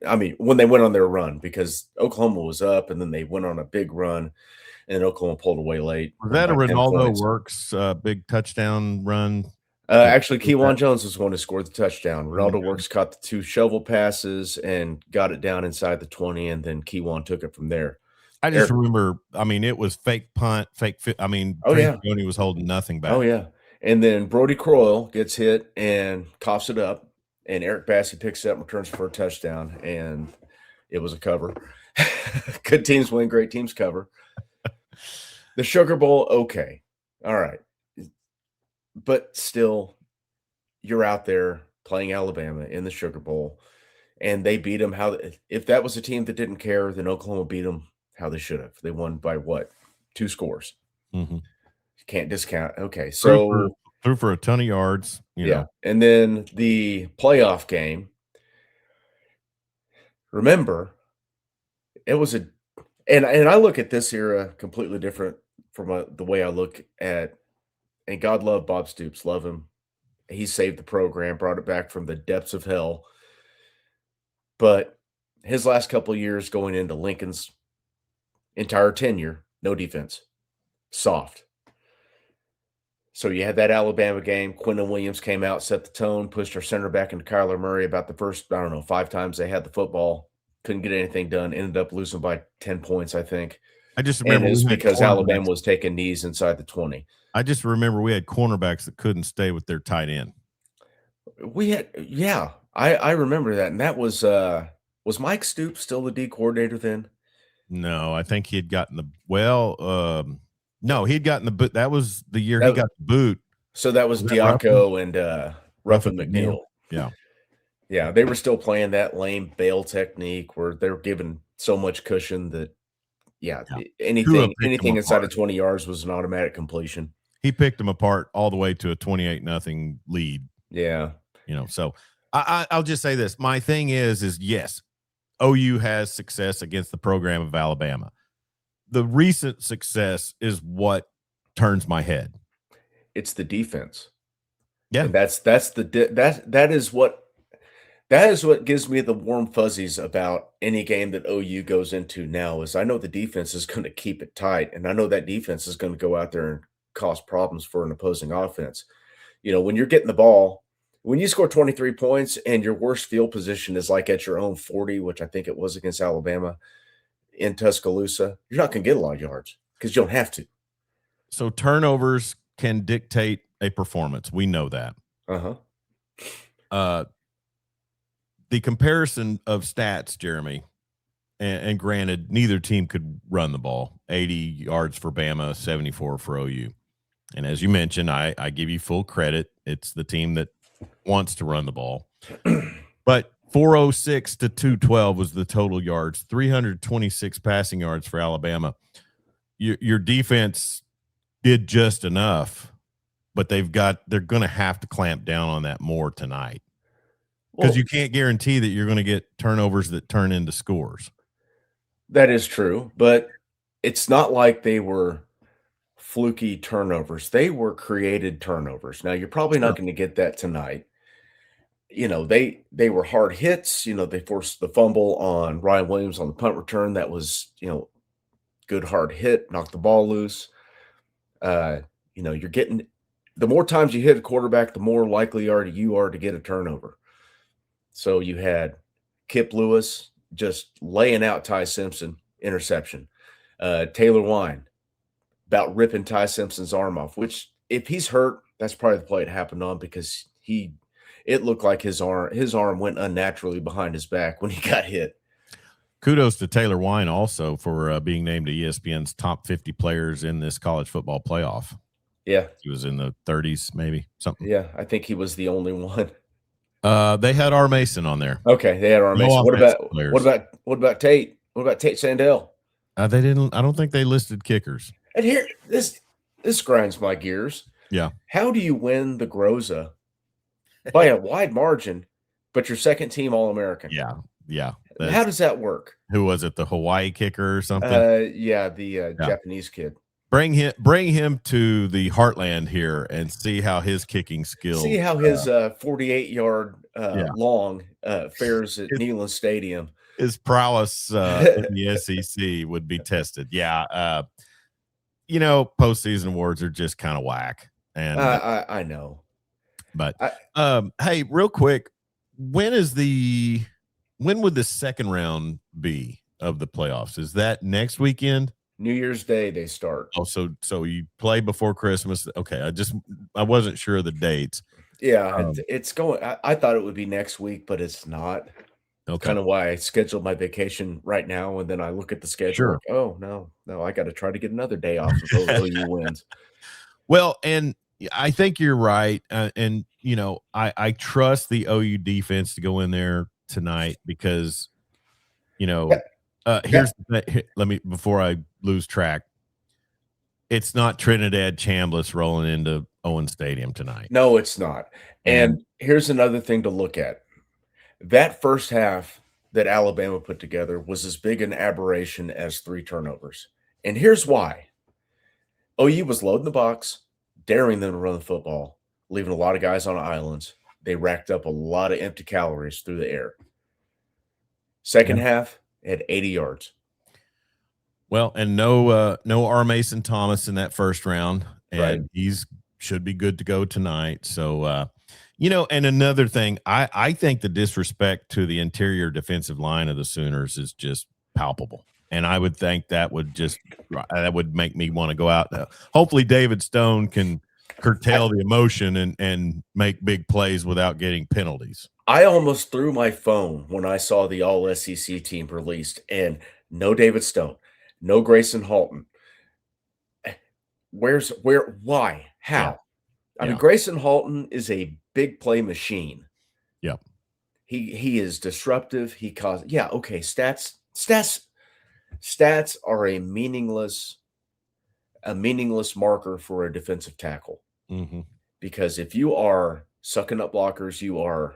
I mean, when they went on their run, because Oklahoma was up and then they went on a big run and then Oklahoma pulled away late, Was won that a by 10 Ronaldo points. Works big touchdown run? Actually, Keywan Jones was the one who scored the touchdown. Keywan Ronaldo Jones. Works caught the 2 shovel passes and got it down inside the 20, and then Keywan took it from there. I just remember, I mean, it was fake punt, I mean, Oh, Tracy yeah. Boney was holding nothing back. Oh, yeah. And then Brody Croyle gets hit and coughs it up, and Eric Bassey picks it up and returns for a touchdown, and it was a cover. Good teams win, great teams cover. The Sugar Bowl, okay. All right. But still, you're out there playing Alabama in the Sugar Bowl, and they beat them if that was a team that didn't care, then Oklahoma beat them how they should have. They won by what? 2 scores. Mhm. You can't discount. Okay, Threw for a ton of yards, you know. And then the playoff game, remember, it was and I look at this era completely different from the way I look at, and God love Bob Stoops, love him. He saved the program, brought it back from the depths of hell. But his last couple of years going into Lincoln's entire tenure, no defense, soft. So you had that Alabama game. Quinton Williams came out, set the tone, pushed our center back into Kyler Murray about the first, I don't know, 5 times they had the football. Couldn't get anything done. Ended up losing by 10 points, I think. I just And remember it's we had because Alabama cornerbacks. was taking knees inside the 20. I just remember we had cornerbacks that couldn't stay with their tight end. I remember that. And that was Mike Stoops still the D coordinator then? No, I think he had gotten no, he'd gotten the boot. That was the year he got the boot. So that was Diaco and Ruffin McNeil. Yeah. Yeah, they were still playing that lame bail technique where they're given so much cushion that anything inside of 20 yards was an automatic completion. He picked them apart all the way to a 28-0 lead. Yeah. You know, so I'll just say this. My thing is yes, OU has success against the program of Alabama. The recent success is what turns my head. It's the defense. Yeah. And that is what gives me the warm fuzzies about any game that OU goes into now is I know the defense is going to keep it tight, and I know that defense is going to go out there and cause problems for an opposing offense. You know, when you're getting the ball, when you score 23 points and your worst field position is like at your own 40, which I think it was against Alabama in Tuscaloosa, you're not going to get a lot of yards because you don't have to. So turnovers can dictate a performance. We know that. The comparison of stats, Jeremy, and granted, neither team could run the ball. 80 yards for Bama, 74 for OU. And as you mentioned, I give you full credit. It's the team that wants to run the ball. But 406 to 212 was the total yards, 326 passing yards for Alabama. Your defense did just enough, but they're going to have to clamp down on that more tonight. Because you can't guarantee that you're going to get turnovers that turn into scores. That is true, but it's not like they were fluky turnovers. They were created turnovers. Now, you're probably not going to get that tonight. You know, they were hard hits. You know, they forced the fumble on Ryan Williams on the punt return. That was, good hard hit, knock the ball loose. You're getting the more times you hit a quarterback, the more likely you are to get a turnover. So you had Kip Lewis just laying out Ty Simpson, interception. Taylor Wine about ripping Ty Simpson's arm off, which if he's hurt, that's probably the play it happened on because it looked like his arm went unnaturally behind his back when he got hit. Kudos to Taylor Wine also for being named to ESPN's top 50 players in this college football playoff. Yeah. He was in the 30s, maybe something. Yeah, I think he was the only one. They had R. Mason on there. Okay, they had R. Mason. What about Tate? What about Tate Sandell? They didn't. I don't think they listed kickers. And here, this grinds my gears. Yeah. How do you win the Groza by a wide margin, but your second team All-American? Yeah. How does that work? Who was it? The Hawaii kicker or something? The Japanese kid. Bring him to the heartland here and see how his kicking skills. See how his 48-yard long fares at Neyland Stadium. His prowess in the SEC would be tested. Yeah. Postseason awards are just kind of whack. And I know. But hey, real quick, when would the second round be of the playoffs? Is that next weekend? New Year's Day they start. Oh, so you play before Christmas. Okay. I wasn't sure of the dates. Yeah, it's going. I thought it would be next week, but it's not. Okay. Kind of why I scheduled my vacation right now, and then I look at the schedule. Sure. Like, oh no, I got to try to get another day off if OU wins. Well, and I think you're right, and I trust the OU defense to go in there tonight because, here's let me before I lose track. It's not Trinidad Chambliss rolling into Owen Stadium tonight. No, it's not. And here's another thing to look at. That first half that Alabama put together was as big an aberration as 3 turnovers. And here's why. OU was loading the box, daring them to run the football, leaving a lot of guys on islands. They racked up a lot of empty calories through the air. Second half, had 80 yards. Well, and no R. Mason Thomas in that first round, and he's should be good to go tonight. So, and another thing, I think the disrespect to the interior defensive line of the Sooners is just palpable. And I would think that would make me want to go out. Hopefully David Stone can curtail the emotion and make big plays without getting penalties. I almost threw my phone when I saw the all SEC team released and no David Stone, no Grayson Halton. Why? How? Yeah. I mean, Grayson Halton is a big play machine. Yep. He is disruptive. He caused, okay. Stats are a meaningless marker for a defensive tackle. Mm-hmm. Because if you are sucking up blockers, you are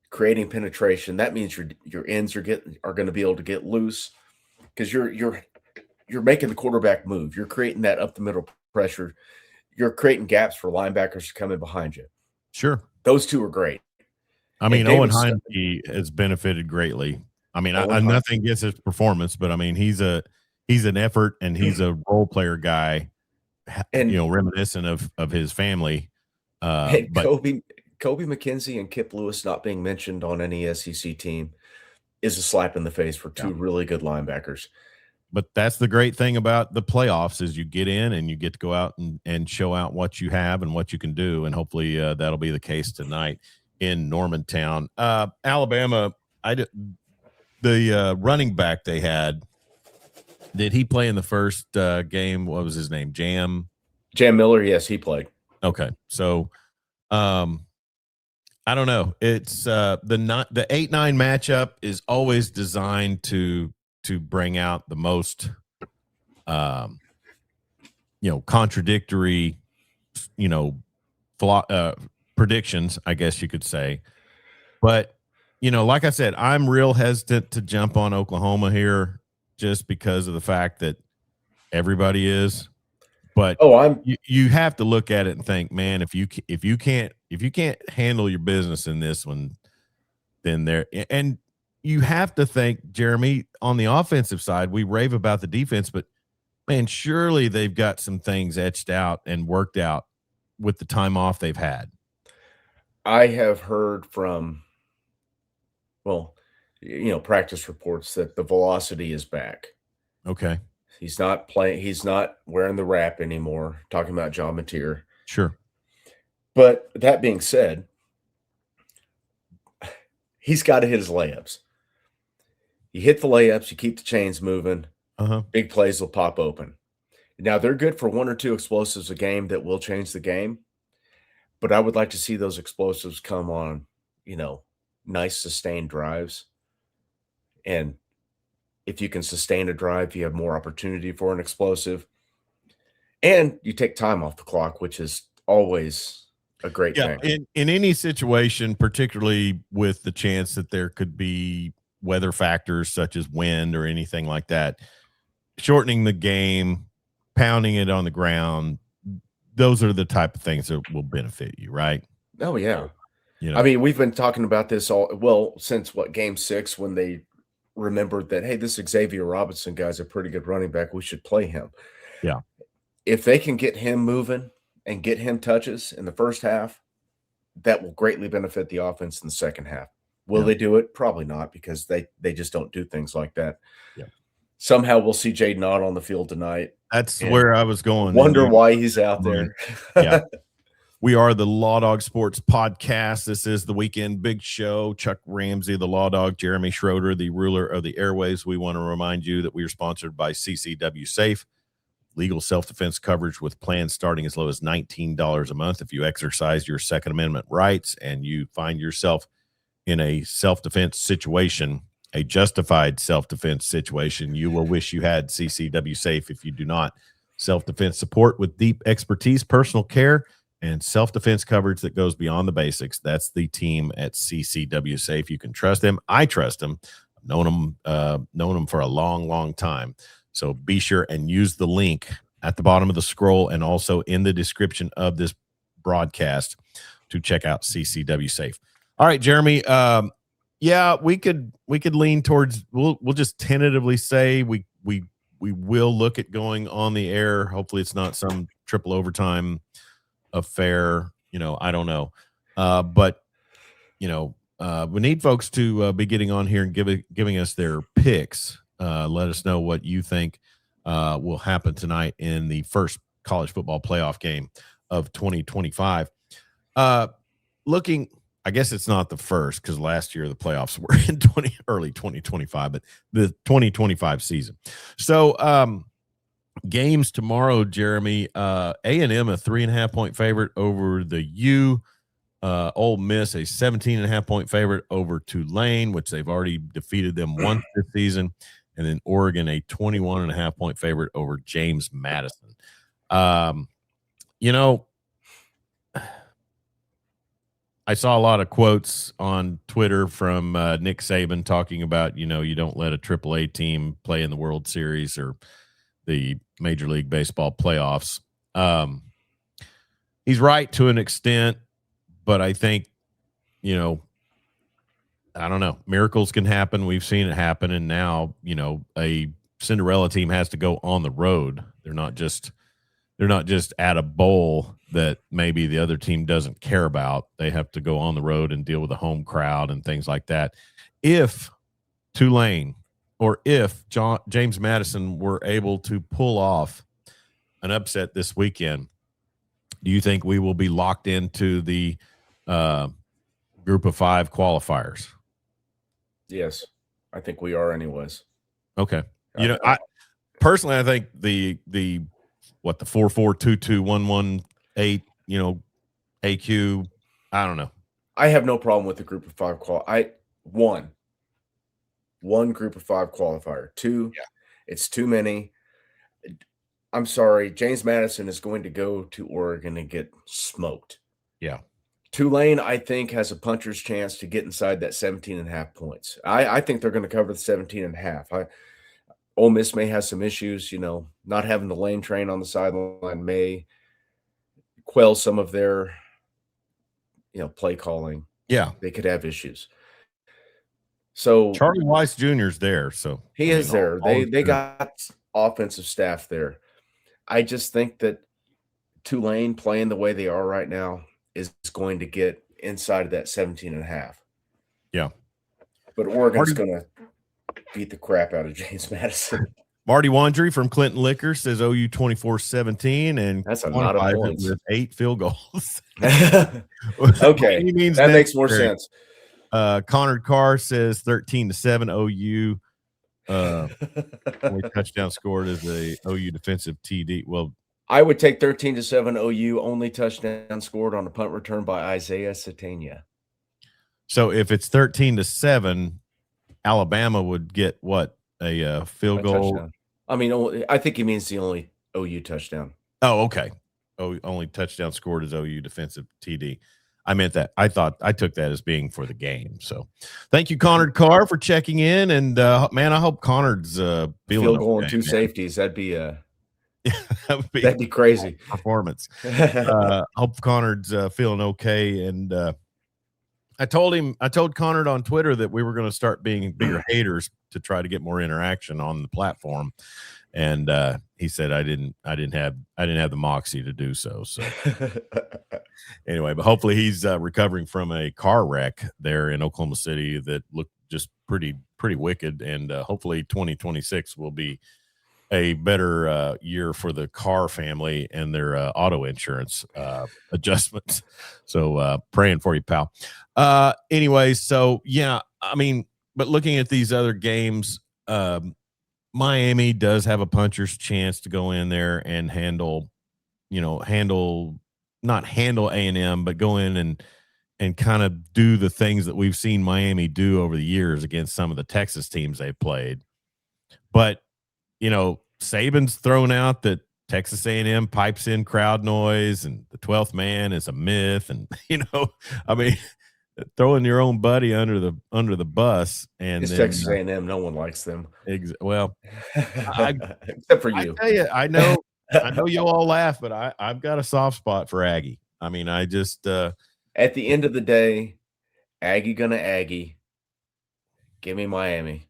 creating penetration. That means your ends are going to be able to get loose because you're making the quarterback move. You're creating that up the middle pressure. You're creating gaps for linebackers to come in behind you. Sure. Those two are great. I mean, Owen Heineke has benefited greatly. I mean, nothing against his performance, but I mean, he's an effort and he's a role player guy, and reminiscent of his family. But Kobe McKenzie and Kip Lewis not being mentioned on any SEC team is a slap in the face for two really good linebackers. But that's the great thing about the playoffs is you get in and you get to go out and show out what you have and what you can do. And hopefully that'll be the case tonight in Normantown. Alabama, the running back they had, did he play in the first game? What was his name? Jam Miller? Yes, he played. Okay. So I don't know. It's the 8-9 matchup is always designed to bring out the most contradictory predictions, I guess you could say. But like I said, I'm real hesitant to jump on Oklahoma here just because of the fact that everybody is. But you have to look at it and think, man, if you can't handle your business in this one, then you have to think, Jeremy, on the offensive side, we rave about the defense, but Man, surely they've got some things etched out and worked out with the time off they've had. I have heard from, well, practice reports that the velocity is back. Okay. He's not playing. He's not wearing the wrap anymore. Talking about John Mateer. Sure. But that being said, he's got to hit his layups. You hit the layups, you keep the chains moving, Uh-huh. big plays will pop open. Now they're good for 1 or 2 explosives a game that will change the game, but I would like to see those explosives come on, nice sustained drives. And if you can sustain a drive, you have more opportunity for an explosive. And you take time off the clock, which is always a great Yeah, thing. in any situation, particularly with the chance that there could be weather factors such as wind or anything like that, shortening the game, pounding it on the ground, those are the type of things that will benefit you, right? Oh, yeah. You I know, mean, we've been talking about this since game 6 when they remembered that, hey, this Xavier Robinson guy's a pretty good running back. We should play him. yeah, If they can get him moving and get him touches in the first half, that will greatly benefit the offense in the second half. Will yeah, they do it? Probably not, because they just don't do things like that. yeah. Somehow we'll see Jaden Ott on the field tonight That's and where I was going, and wonder you why he's out there. yeah. We are the Law Dog Sports Podcast. This is the Weekend Big Show. Chuck Ramsey, the Law Dog, Jeremy Schroeder, the ruler of the airways. We want to remind you that we are sponsored by CCW Safe, legal self-defense coverage with plans starting as low as $19 a month. If you exercise your Second Amendment rights and you find yourself in a self-defense situation, a justified self-defense situation, you will wish you had CCW Safe. If you do not, self-defense support with deep expertise, personal care, and self-defense coverage that goes beyond the basics. That's the team at CCW Safe. You can trust them. I trust them. I've known them for a long, long time. So be sure and use the link at the bottom of the scroll and also in the description of this broadcast to check out CCW Safe. All right, Jeremy. Yeah, we could lean towards. We'll just tentatively say we will look at going on the air. Hopefully, it's not some triple overtime affair. I don't know, but we need folks to be getting on here and giving us their picks. Let us know what you think will happen tonight in the first college football playoff game of 2025. I guess it's not the first because last year the playoffs were in early 2025, but the 2025 season. So games tomorrow, Jeremy. A&M a 3.5-point favorite over the U. Ole Miss a 17.5-point favorite over Tulane, which they've already defeated them once this season, and then Oregon a 21.5-point favorite over James Madison. I saw a lot of quotes on Twitter from Nick Saban talking about, you don't let a AAA team play in the World Series or the Major League Baseball playoffs. He's right to an extent, but I think, I don't know. Miracles can happen. We've seen it happen. And now, a Cinderella team has to go on the road. They're not just at a bowl that maybe the other team doesn't care about. They have to go on the road and deal with a home crowd and things like that. If Tulane or if James Madison were able to pull off an upset this weekend, do you think we will be locked into the group of 5 qualifiers? Yes, I think we are anyways. Okay. I personally, I think the 4-4-2-2-1-1-8, AQ, I don't know. I have no problem with the group of 5 one group of 5 qualifier. 2, Yeah. It's too many. I'm sorry, James Madison is going to go to Oregon and get smoked. Yeah. Tulane, I think, has a puncher's chance to get inside that 17.5 points. I think they're going to cover the 17.5. Ole Miss may have some issues, not having the lane train on the sideline may quell some of their, play calling. Yeah. They could have issues. So Charlie Weiss Jr. is there. So he is there. They got offensive staff there. I just think that Tulane playing the way they are right now is going to get inside of that 17.5. Yeah. But Oregon's Marty, going to beat the crap out of James Madison. Marty Wandry from Clinton Liquor says OU 24-17 and That's a lot of quantifies it points. with 8 field goals. Okay, that makes more sense. Connor Carr says 13-7 OU. Only touchdown scored is a OU defensive TD. Well, I would take 13-7 OU. Only touchdown scored on a punt return by Isaiah Satania. so if it's 13-7, Alabama would get what, a field goal? Touchdown. I mean, I think he means the only OU touchdown. Oh, okay. Oh, only touchdown scored is OU defensive TD. I meant that. I took that as being for the game. So thank you, Connor Carr, for checking in. And man, I hope Connor's feeling field goal okay, and 2 man. safeties. That'd be that'd be crazy performance. Hope Connor's feeling okay. And I told Connor on Twitter that we were going to start being bigger haters to try to get more interaction on the platform. And he said I didn't have the moxie to do so. So anyway, but hopefully he's recovering from a car wreck there in Oklahoma City that looked just pretty wicked. And hopefully 2026 will be a better year for the Carr family and their auto insurance adjustments. So praying for you, pal. Anyway, so yeah, I mean, but looking at these other games, Miami does have a puncher's chance to go in there and not handle A&M, but go in and kind of do the things that we've seen Miami do over the years against some of the Texas teams they've played. But, Saban's thrown out that Texas A&M pipes in crowd noise and the 12th man is a myth. And, I mean, throwing your own buddy under the bus. And it's Texas A&M. No one likes them. Well, except for you. I tell you, I know you all laugh, but I've got a soft spot for Aggie. I mean, I just at the end of the day, Aggie gonna Aggie. Give me Miami.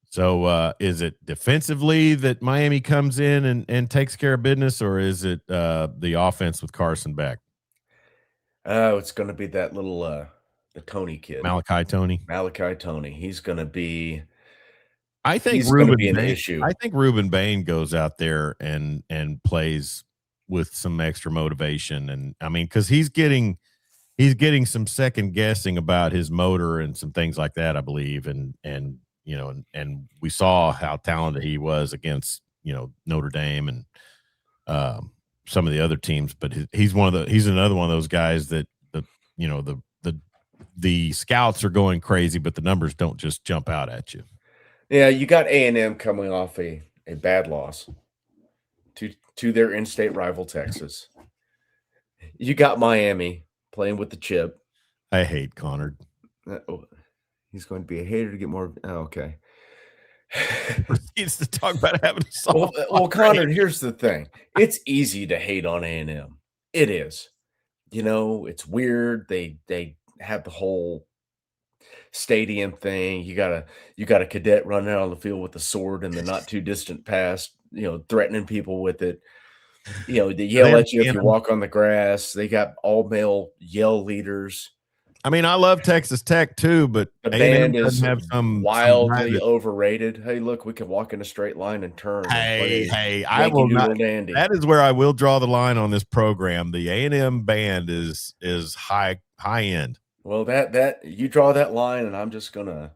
So is it defensively that Miami comes in and takes care of business, or is it the offense with Carson Beck? Oh, it's going to be that little the Tony kid. Malachi Tony. He's going to be I think Ruben Bain, I think Ruben Bain goes out there and plays with some extra motivation. And I mean, because he's getting some second guessing about his motor and some things like that, I believe. And we saw how talented he was against, Notre Dame and some of the other teams. But he's another one of those guys that the scouts are going crazy, but the numbers don't just jump out at you. Yeah, you got A&M coming off a bad loss to their in-state rival Texas. You got Miami playing with the chip. I hate Connor. He's going to be a hater to get more. Oh, okay. Proceeds to talk about having a soft. Well, Connor, here's the thing. It's easy to hate on A&M. It is. It's weird. They have the whole stadium thing. You got a cadet running out on the field with a sword in the not too distant past, threatening people with it. They yell at you if you walk on the grass. They got all male yell leaders. I mean, I love Texas Tech too, but the band is wildly overrated. Hey, look, we can walk in a straight line and turn. Hey, I will not. Dandy. That is where I will draw the line on this program. The A&M band is high end. Well, that you draw that line, and I'm just gonna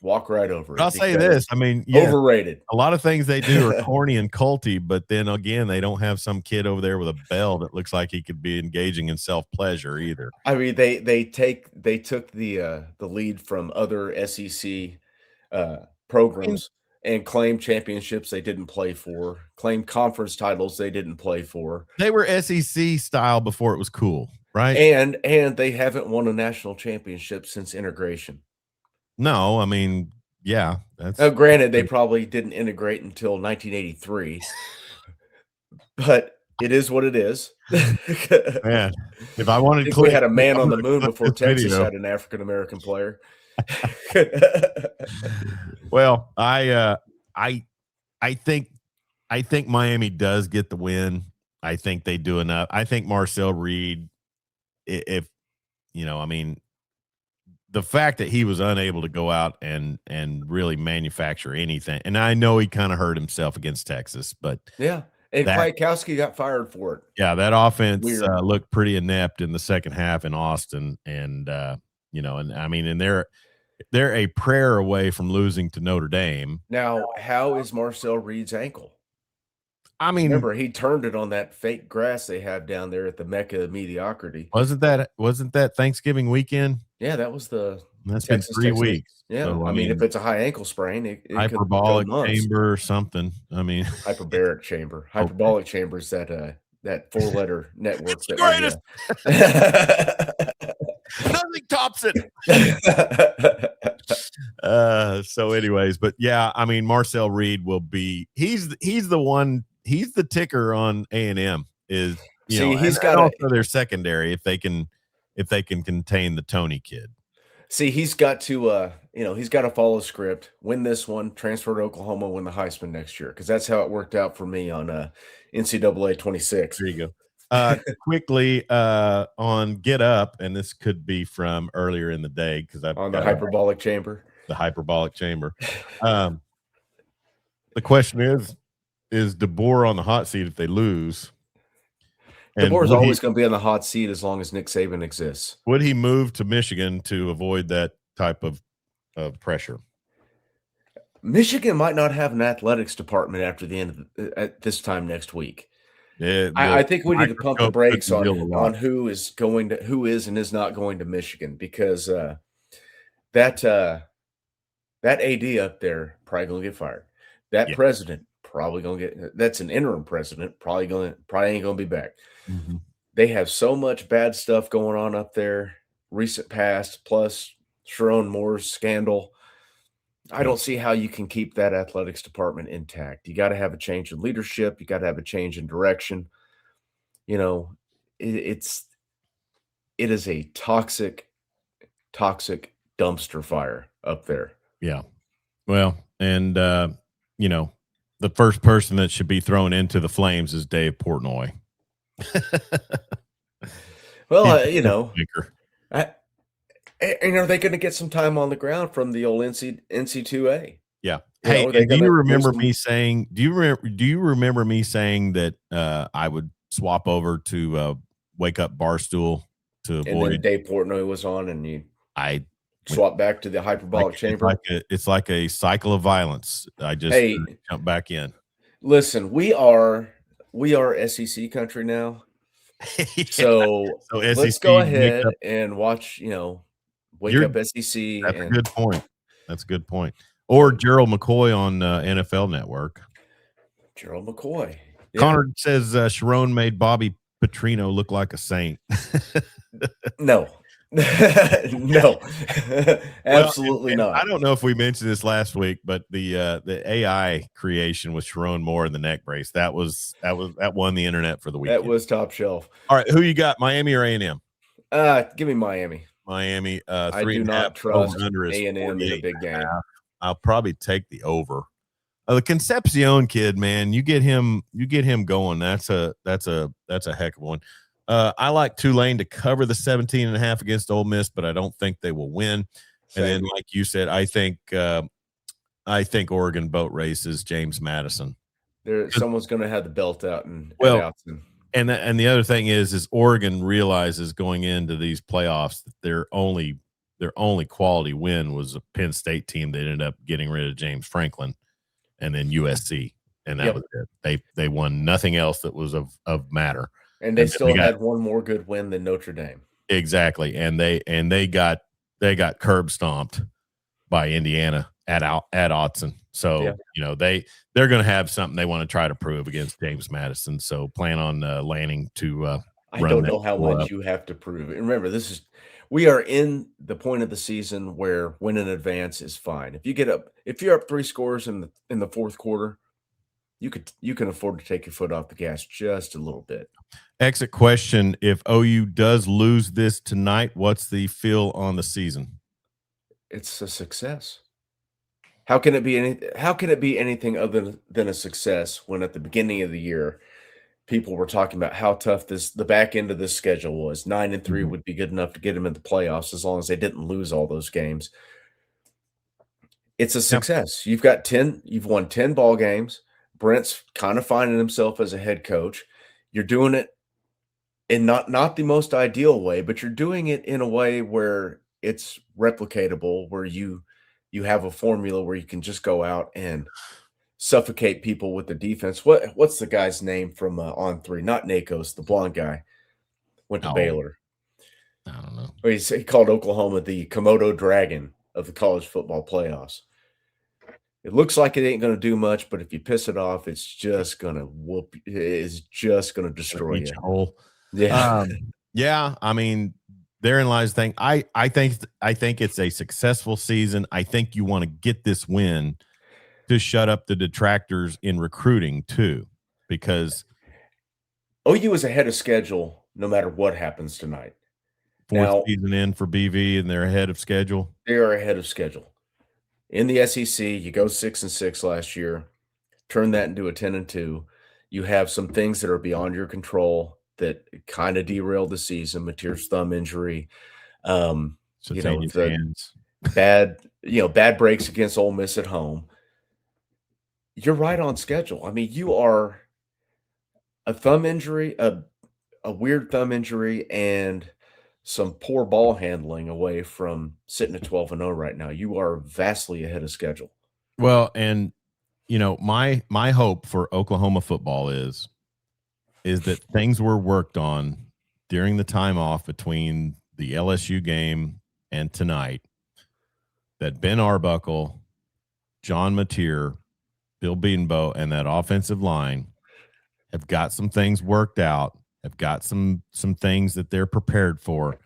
walk right over it. I'll say this. I mean, overrated. A lot of things they do are corny and culty, but then again, they don't have some kid over there with a bell that looks like he could be engaging in self-pleasure either. I mean, they took the lead from other SEC programs and claimed championships they didn't play for, claimed conference titles they didn't play for. They were SEC style before it was cool, right? And they haven't won a national championship since integration. No, I mean, yeah. That's granted, they probably didn't integrate until 1983, but it is what it is. Man, if I wanted, we had a man on the moon before Texas had an African American player. Well, I think I think Miami does get the win. I think they do enough. I think Marcel Reed, if I mean, the fact that he was unable to go out and really manufacture anything, and I know he kind of hurt himself against Texas, but Yeah, and that Kwiatkowski got fired for it. yeah, that offense Weird. looked pretty inept in the second half in Austin, and and I mean, and they're a prayer away from losing to Notre Dame. Now, how is Marcel Reed's ankle? I mean, Remember, he turned it on that fake grass they have down there at the Mecca of mediocrity. wasn't that Thanksgiving weekend? Yeah, that was the That's been Texas 3 Tech State. weeks. Yeah, So, I I mean, if mean, it's a high ankle sprain, it could go hyperbolic months. chamber or something. I mean, Hyperbaric chamber. okay. Hyperbolic chamber is that four-letter network It's the that we, greatest. Nothing tops it. So anyways, but yeah, I mean, Marcel Reed will be he's the one, he's the ticker on A&M is, See, and he's and gotta also their secondary if they can contain the Tony kid. see, he's got to, he's gotta follow script, win this one, transfer to Oklahoma, win the Heisman next year, because that's how it worked out for me on, NCAA 26. There you go. Quickly, on Get Up, and this could be from earlier in the day because I've On the got hyperbolic chamber. the hyperbolic chamber. Um, the question is DeBoer on the hot seat if they lose? And DeBoer's would he always gonna be on the hot seat as long as Nick Saban exists. would he move to Michigan to avoid that type of pressure? Michigan might not have an athletics department after the end of at this time next week. The I think we need to pump the microscope could brakes reveal a lot. on who is and is not going to Michigan because, that, that AD up there probably gonna get fired. That Yeah. president probably gonna get that's an interim president, probably ain't gonna be back. Mhm. They have so much bad stuff going on up there, recent past, plus Sharon Moore's scandal. I Yeah. don't see how you can keep that athletics department intact. You gotta have a change in leadership, you gotta have a change in direction. You know, it's it is a toxic, toxic dumpster fire up there. Yeah. Well, and, you know, the first person that should be thrown into the flames is Dave Portnoy. Well, He's a troublemaker. I and are they gonna get some time on the ground from the old NC2A? Yeah. You Hey, know, are they and do you gonna lose remember some me saying do you remember me saying that, I would swap over to, Wake Up Barstool to and then avoid Dave Portnoy was on and you I would swap back to the like hyperbolic it's like chamber? a cycle of violence. I just, Hey, jump back in. listen, we are SEC country now, Yeah. so So let's go SEC, Wake ahead Up. and watch, Wake You're Up SEC That's a and good point. That's a good point. Or Gerald McCoy on, NFL Network. Gerald McCoy. Yeah. Connor says, Sharon made Bobby Petrino look like a saint. No. No. Well, Absolutely and I not. don't know if we mentioned this last week, but the AI creation with Sharon Moore in the neck brace, that won the internet for the That weekend. was top shelf. All right, who you got, Miami or A&M? Give me Miami. Miami, I do 3.5, not over trust under is A&M in a 48 big and a game. half. I'll probably take the over. The Concepcion kid, man, you get him going. That's a heck of one. I like Tulane to cover the 17.5 against Ole Miss, but I don't think they will win. And then, Same. like you said, I think Oregon boat races James Madison. Someone's gonna have the belt out and at Well, Outson. and the other thing is Oregon realizes going into these playoffs that their only quality win was a Penn State team that ended up getting rid of James Franklin, and then USC, and that Yep. was it. They won nothing else that was of matter. And they And then still they got had one more good win than Notre Dame. exactly, and they got curb stomped by Indiana at Autzen. So Yeah. They're going to have something they want to try to prove against James Madison. So plan on landing to I run don't that know how score up. much you have to prove it. And remember, we are in the point of the season where win in advance is fine. If you're up 3 scores in the fourth quarter, you can afford to take your foot off the gas just a little bit. Exit question: if OU does lose this tonight, what's the feel on the season? It's a success. How can it be anything other than a success when at the beginning of the year people were talking about how tough the back end of this schedule was. 9-3 Mhm. would be good enough to get them in the playoffs as long as they didn't lose all those games. It's a Yep. success. You've won 10 ball games. Brent's kind of finding himself as a head coach. You're doing it in not the most ideal way, but you're doing it in a way where it's replicatable, where you have a formula where you can just go out and suffocate people with the defense. What's the guy's name from On Three? Not Nakos, the blonde guy went to Oh, Baylor. I don't know. Or he called Oklahoma the Komodo Dragon of the college football playoffs. It looks like it ain't going to do much, but if you piss it off, it's just going to whoop. It's just going to Gonna destroy eat you. you whole. Yeah. Yeah, I mean, therein lies the thing. I think it's a successful season. I think you want to get this win to shut up the detractors in recruiting too, because OU is ahead of schedule no matter what happens tonight. fourth Now, season in for BV and they're ahead of schedule. they are ahead of schedule. In the SEC, you go 6-6 last year, turn that into a 10-2. You have some things that are beyond your control that kind of derailed the season. Mateer's thumb injury, Satania's the hands. bad breaks against Ole Miss at home. You're right on schedule. I mean, you are a thumb injury, a weird thumb injury, and some poor ball handling away from sitting at 12-0 right now. You are vastly ahead of schedule. Well, and my hope for Oklahoma football is that things were worked on during the time off between the LSU game and tonight, that Ben Arbuckle, John Mateer, Bill Bedenbaugh, and that offensive line have got some things worked out, have got some things that they're prepared for,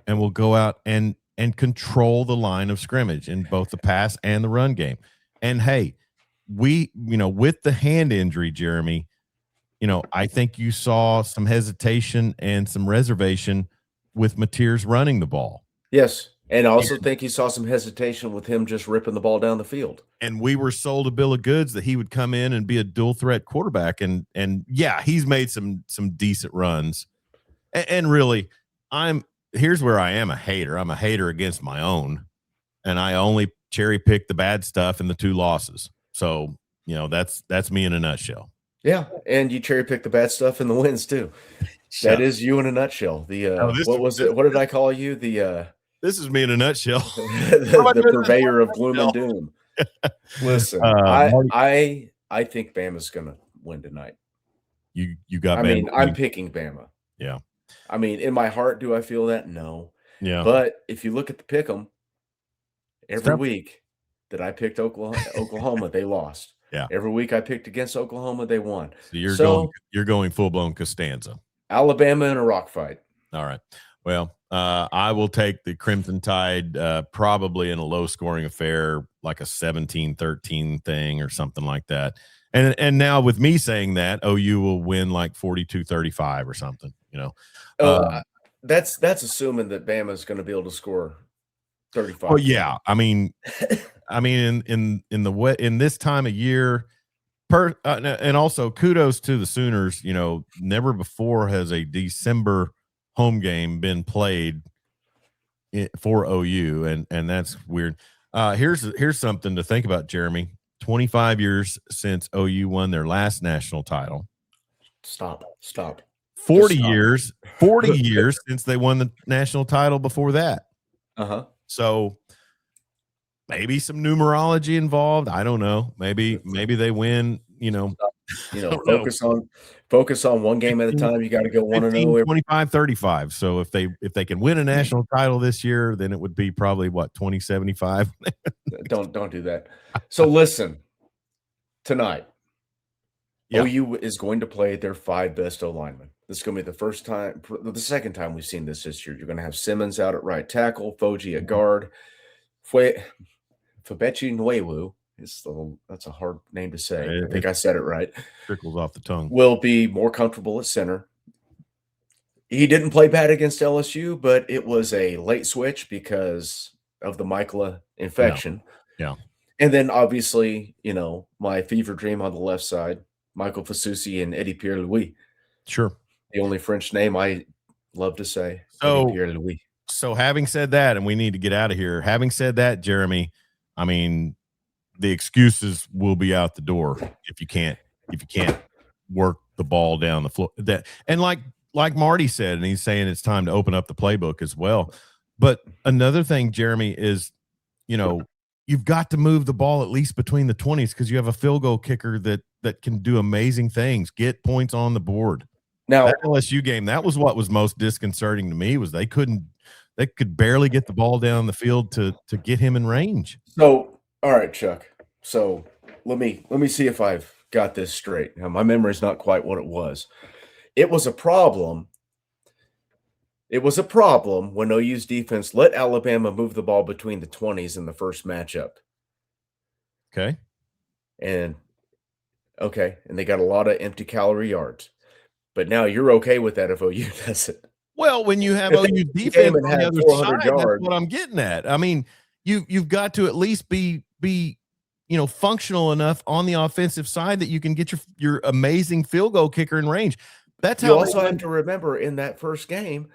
and will go out and control the line of scrimmage in both the pass and the run game. And hey, with the hand injury, Jeremy, I think you saw some hesitation and some reservation with Mateer's running the ball. Yes, and I also think you saw some hesitation with him just ripping the ball down the field. And we were sold a bill of goods that he would come in and be a dual threat quarterback. And yeah, he's made some decent runs. And really, here's where I am a hater. I'm a hater against my own, and I only cherry pick the bad stuff in the 2 losses. So, that's me in a nutshell. Yeah, and you cherry pick the bad stuff in the wins too. That is you in a nutshell. What was it? What did I call you? This is me in a nutshell. The purveyor of gloom and doom. Listen, Marty, I think Bama's going to win tonight. you got I Bama mean, I'm winning? picking Bama. Yeah. I mean, in my heart, do I feel that? No. Yeah. But if you look at the pick'em, every tough. week that I picked Oklahoma, they lost. Yeah. Every week I picked against Oklahoma, they won. So you're going full blown Costanza. Alabama in a rock fight. All right. Well, I will take the Crimson Tide probably in a low scoring affair, like a 17-13 thing or something like that. And now with me saying that, OU will win like 42-35 or something, That's assuming that Bama's going to be able to score 35. Well, yeah. I mean in this time of year, and also kudos to the Sooners. Never before has a December home game been played for OU, and that's weird. Here's something to think about, Jeremy. 25 years since OU won their last national title. Stop. 40 years since they won the national title before that. Uh-huh. So maybe some numerology involved. I don't know. Maybe they win, focus on one game at a time. You got to go 1-0. 25, 35. So if they can win a national title this year, then it would be probably what, 2075. Don't do that. So listen, tonight, Yeah. OU is going to play their 5 best O linemen. This is going to be the second time we've seen this year. You're going to have Simmons out at right tackle, Foji at guard, Fabechi Nwewu. That's a hard name to say. I think I said it right. Trickles off the tongue. Will be more comfortable at center. He didn't play bad against LSU, but it was a late switch because of the Mycla infection. Yeah. And then obviously, my fever dream on the left side, Michael Fasucci and Eddie Pierre-Louis. Sure. The only French name I love to say, Eddie So Pierre-Louis. so having said that, and we need to get out of here. Having said that, Jeremy, I mean, the excuses will be out the door if you can't work the ball down the floor. That and like Marty said, and he's saying it's time to open up the playbook as well. But another thing, Jeremy, is you know you've got to move the ball at least between the 20s because you have a field goal kicker that can do amazing things, get points on the board. Now, That LSU game, that was what was most disconcerting to me was they could barely get the ball down the field to get him in range. so all right, Chuck. So let me see if I've got this straight. Now, my memory's not quite what it was. It was a problem. It was a problem when OU's defense let Alabama move the ball between the 20s in the first matchup. Okay. And okay, and they got a lot of empty calorie yards. But now you're okay with that if OU does it. Well, when you have If they OU won the defense game and on the had other 400 side, that's yards. what I'm getting at. I mean, you've got to at least be functional enough on the offensive side that you can get your amazing field goal kicker in range. That's You how also have to remember in that first game,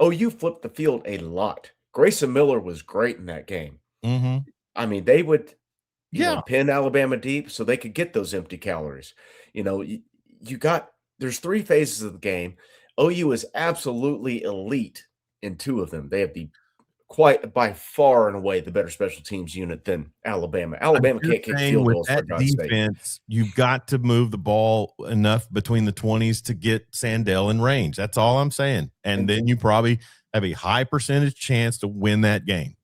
OU flipped the field a lot. Grayson Miller was great in that game. Mhm. I mean, they would, Yeah. pin Alabama deep so they could get those empty calories. There's 3 phases of the game. OU is absolutely elite in 2 of them. They have quite by far and away the better special teams unit than Alabama. Alabama I'm can't just kick saying field with goals for that God's sake. defense, you've got to move the ball enough between the 20s to get Sandell in range. That's all I'm saying. And then you probably have a high percentage chance to win that game.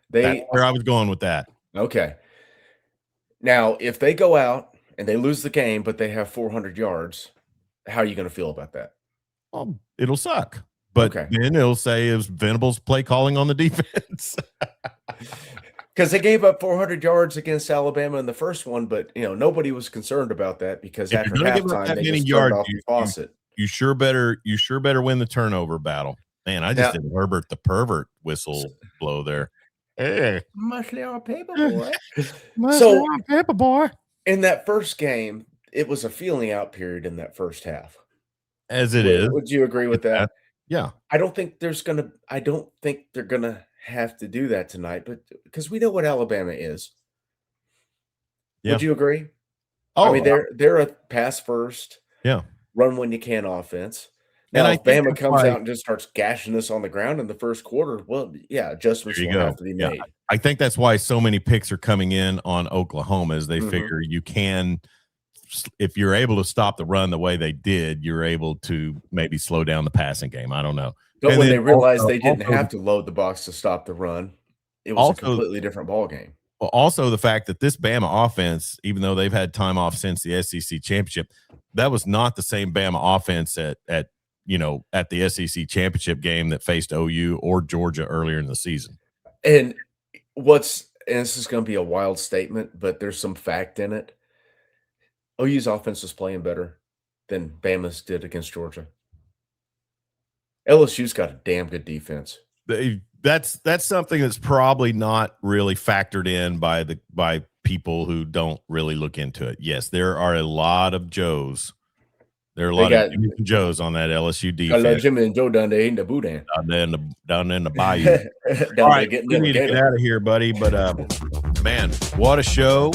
That's where I was going with that. Okay. Now, if they go out and they lose the game, but they have 400 yards, how are you going to feel about that? Well, it'll suck. But Okay. then it'll say it was Venable's play calling on the defense. Because they gave up 400 yards against Alabama in the first one, but nobody was concerned about that because If after you're going to give up halftime that they many just turned yards, off the faucet. you sure better win the turnover battle. Man, I just Now- did Herbert the pervert whistle blow there. Hey, Mushly on paper, boy. so paper boy. In that first game, it was a feeling out period in that first half. As it is. Would you agree with that? Yeah. I don't think they're gonna have to do that tonight, but because we know what Alabama is. Yeah. Would you agree? Oh, I mean, they're a pass first, yeah. run when you can offense. And Now, I if think Bama that's comes why- out and just starts gashing us on the ground in the first quarter, well, yeah, adjustments There you will go. have to be Yeah. made. I think that's why so many picks are coming in on Oklahoma as they figure you can, if you're able to stop the run the way they did, you're able to maybe slow down the passing game. I don't know. But And when then they realized also- they didn't also- have to load the box to stop the run, it was a Also- completely different ball game. Well, also the fact that this Bama offense, even though they've had time off since the SEC championship, that was not the same Bama offense at the SEC championship game that faced OU or Georgia earlier in the season. And this is going to be a wild statement, but there's some fact in it. OU's offense was playing better than Bama's did against Georgia. LSU's got a damn good defense. That's something that's probably not really factored in by people who don't really look into it. Yes, there are a lot of Joes. There are a lot of Jimmys and Joes on that LSU defense. I love Jimmy and Joe down there in the boudin. Down there in the bayou. All right, we need to get out of here, buddy. But man, what a show!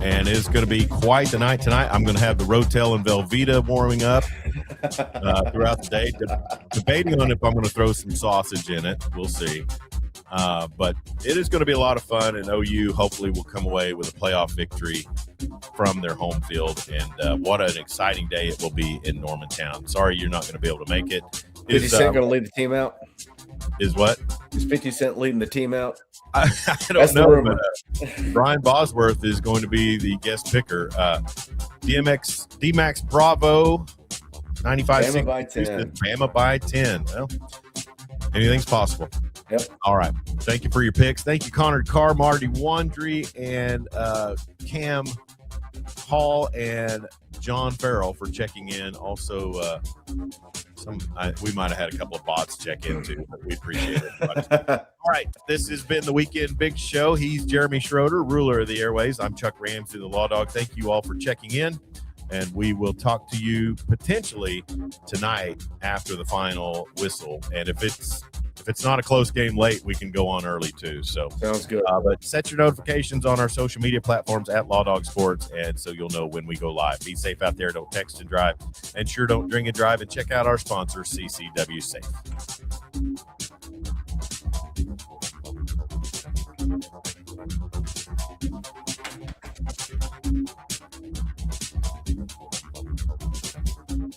And it's going to be quite the night tonight. I'm going to have the Rotel and Velveeta warming up throughout the day. Debating on if I'm going to throw some sausage in it. We'll see. But it is going to be a lot of fun, and OU hopefully will come away with a playoff victory from their home field. And what an exciting day it will be in Normantown. Sorry you're not going to be able to make it. 50 Cent going to lead the team out? Is what? Is 50 Cent leading the team out? I don't know. But, Brian Bosworth is going to be the guest picker. DMAX Bravo 95 Bama by 10. Bama by 10. Well, anything's possible. Yep. All right. Thank you for your picks. Thank you, Connor Carr, Marty Wandry, and Cam Hall and John Farrell for checking in. Also, we might have had a couple of bots check in too, but we appreciate it. All right, this has been the Weekend Big Show. He's Jeremy Schroeder, ruler of the airways. I'm Chuck Ramsey, the Law Dog. Thank you all for checking in, and we will talk to you potentially tonight after the final whistle. And if it's not a close game late, we can go on early too. So sounds good. But set your notifications on our social media platforms at Law Dog Sports, and so you'll know when we go live. Be safe out there. Don't text and drive, and sure don't drink and drive. And check out our sponsor, CCW Safe.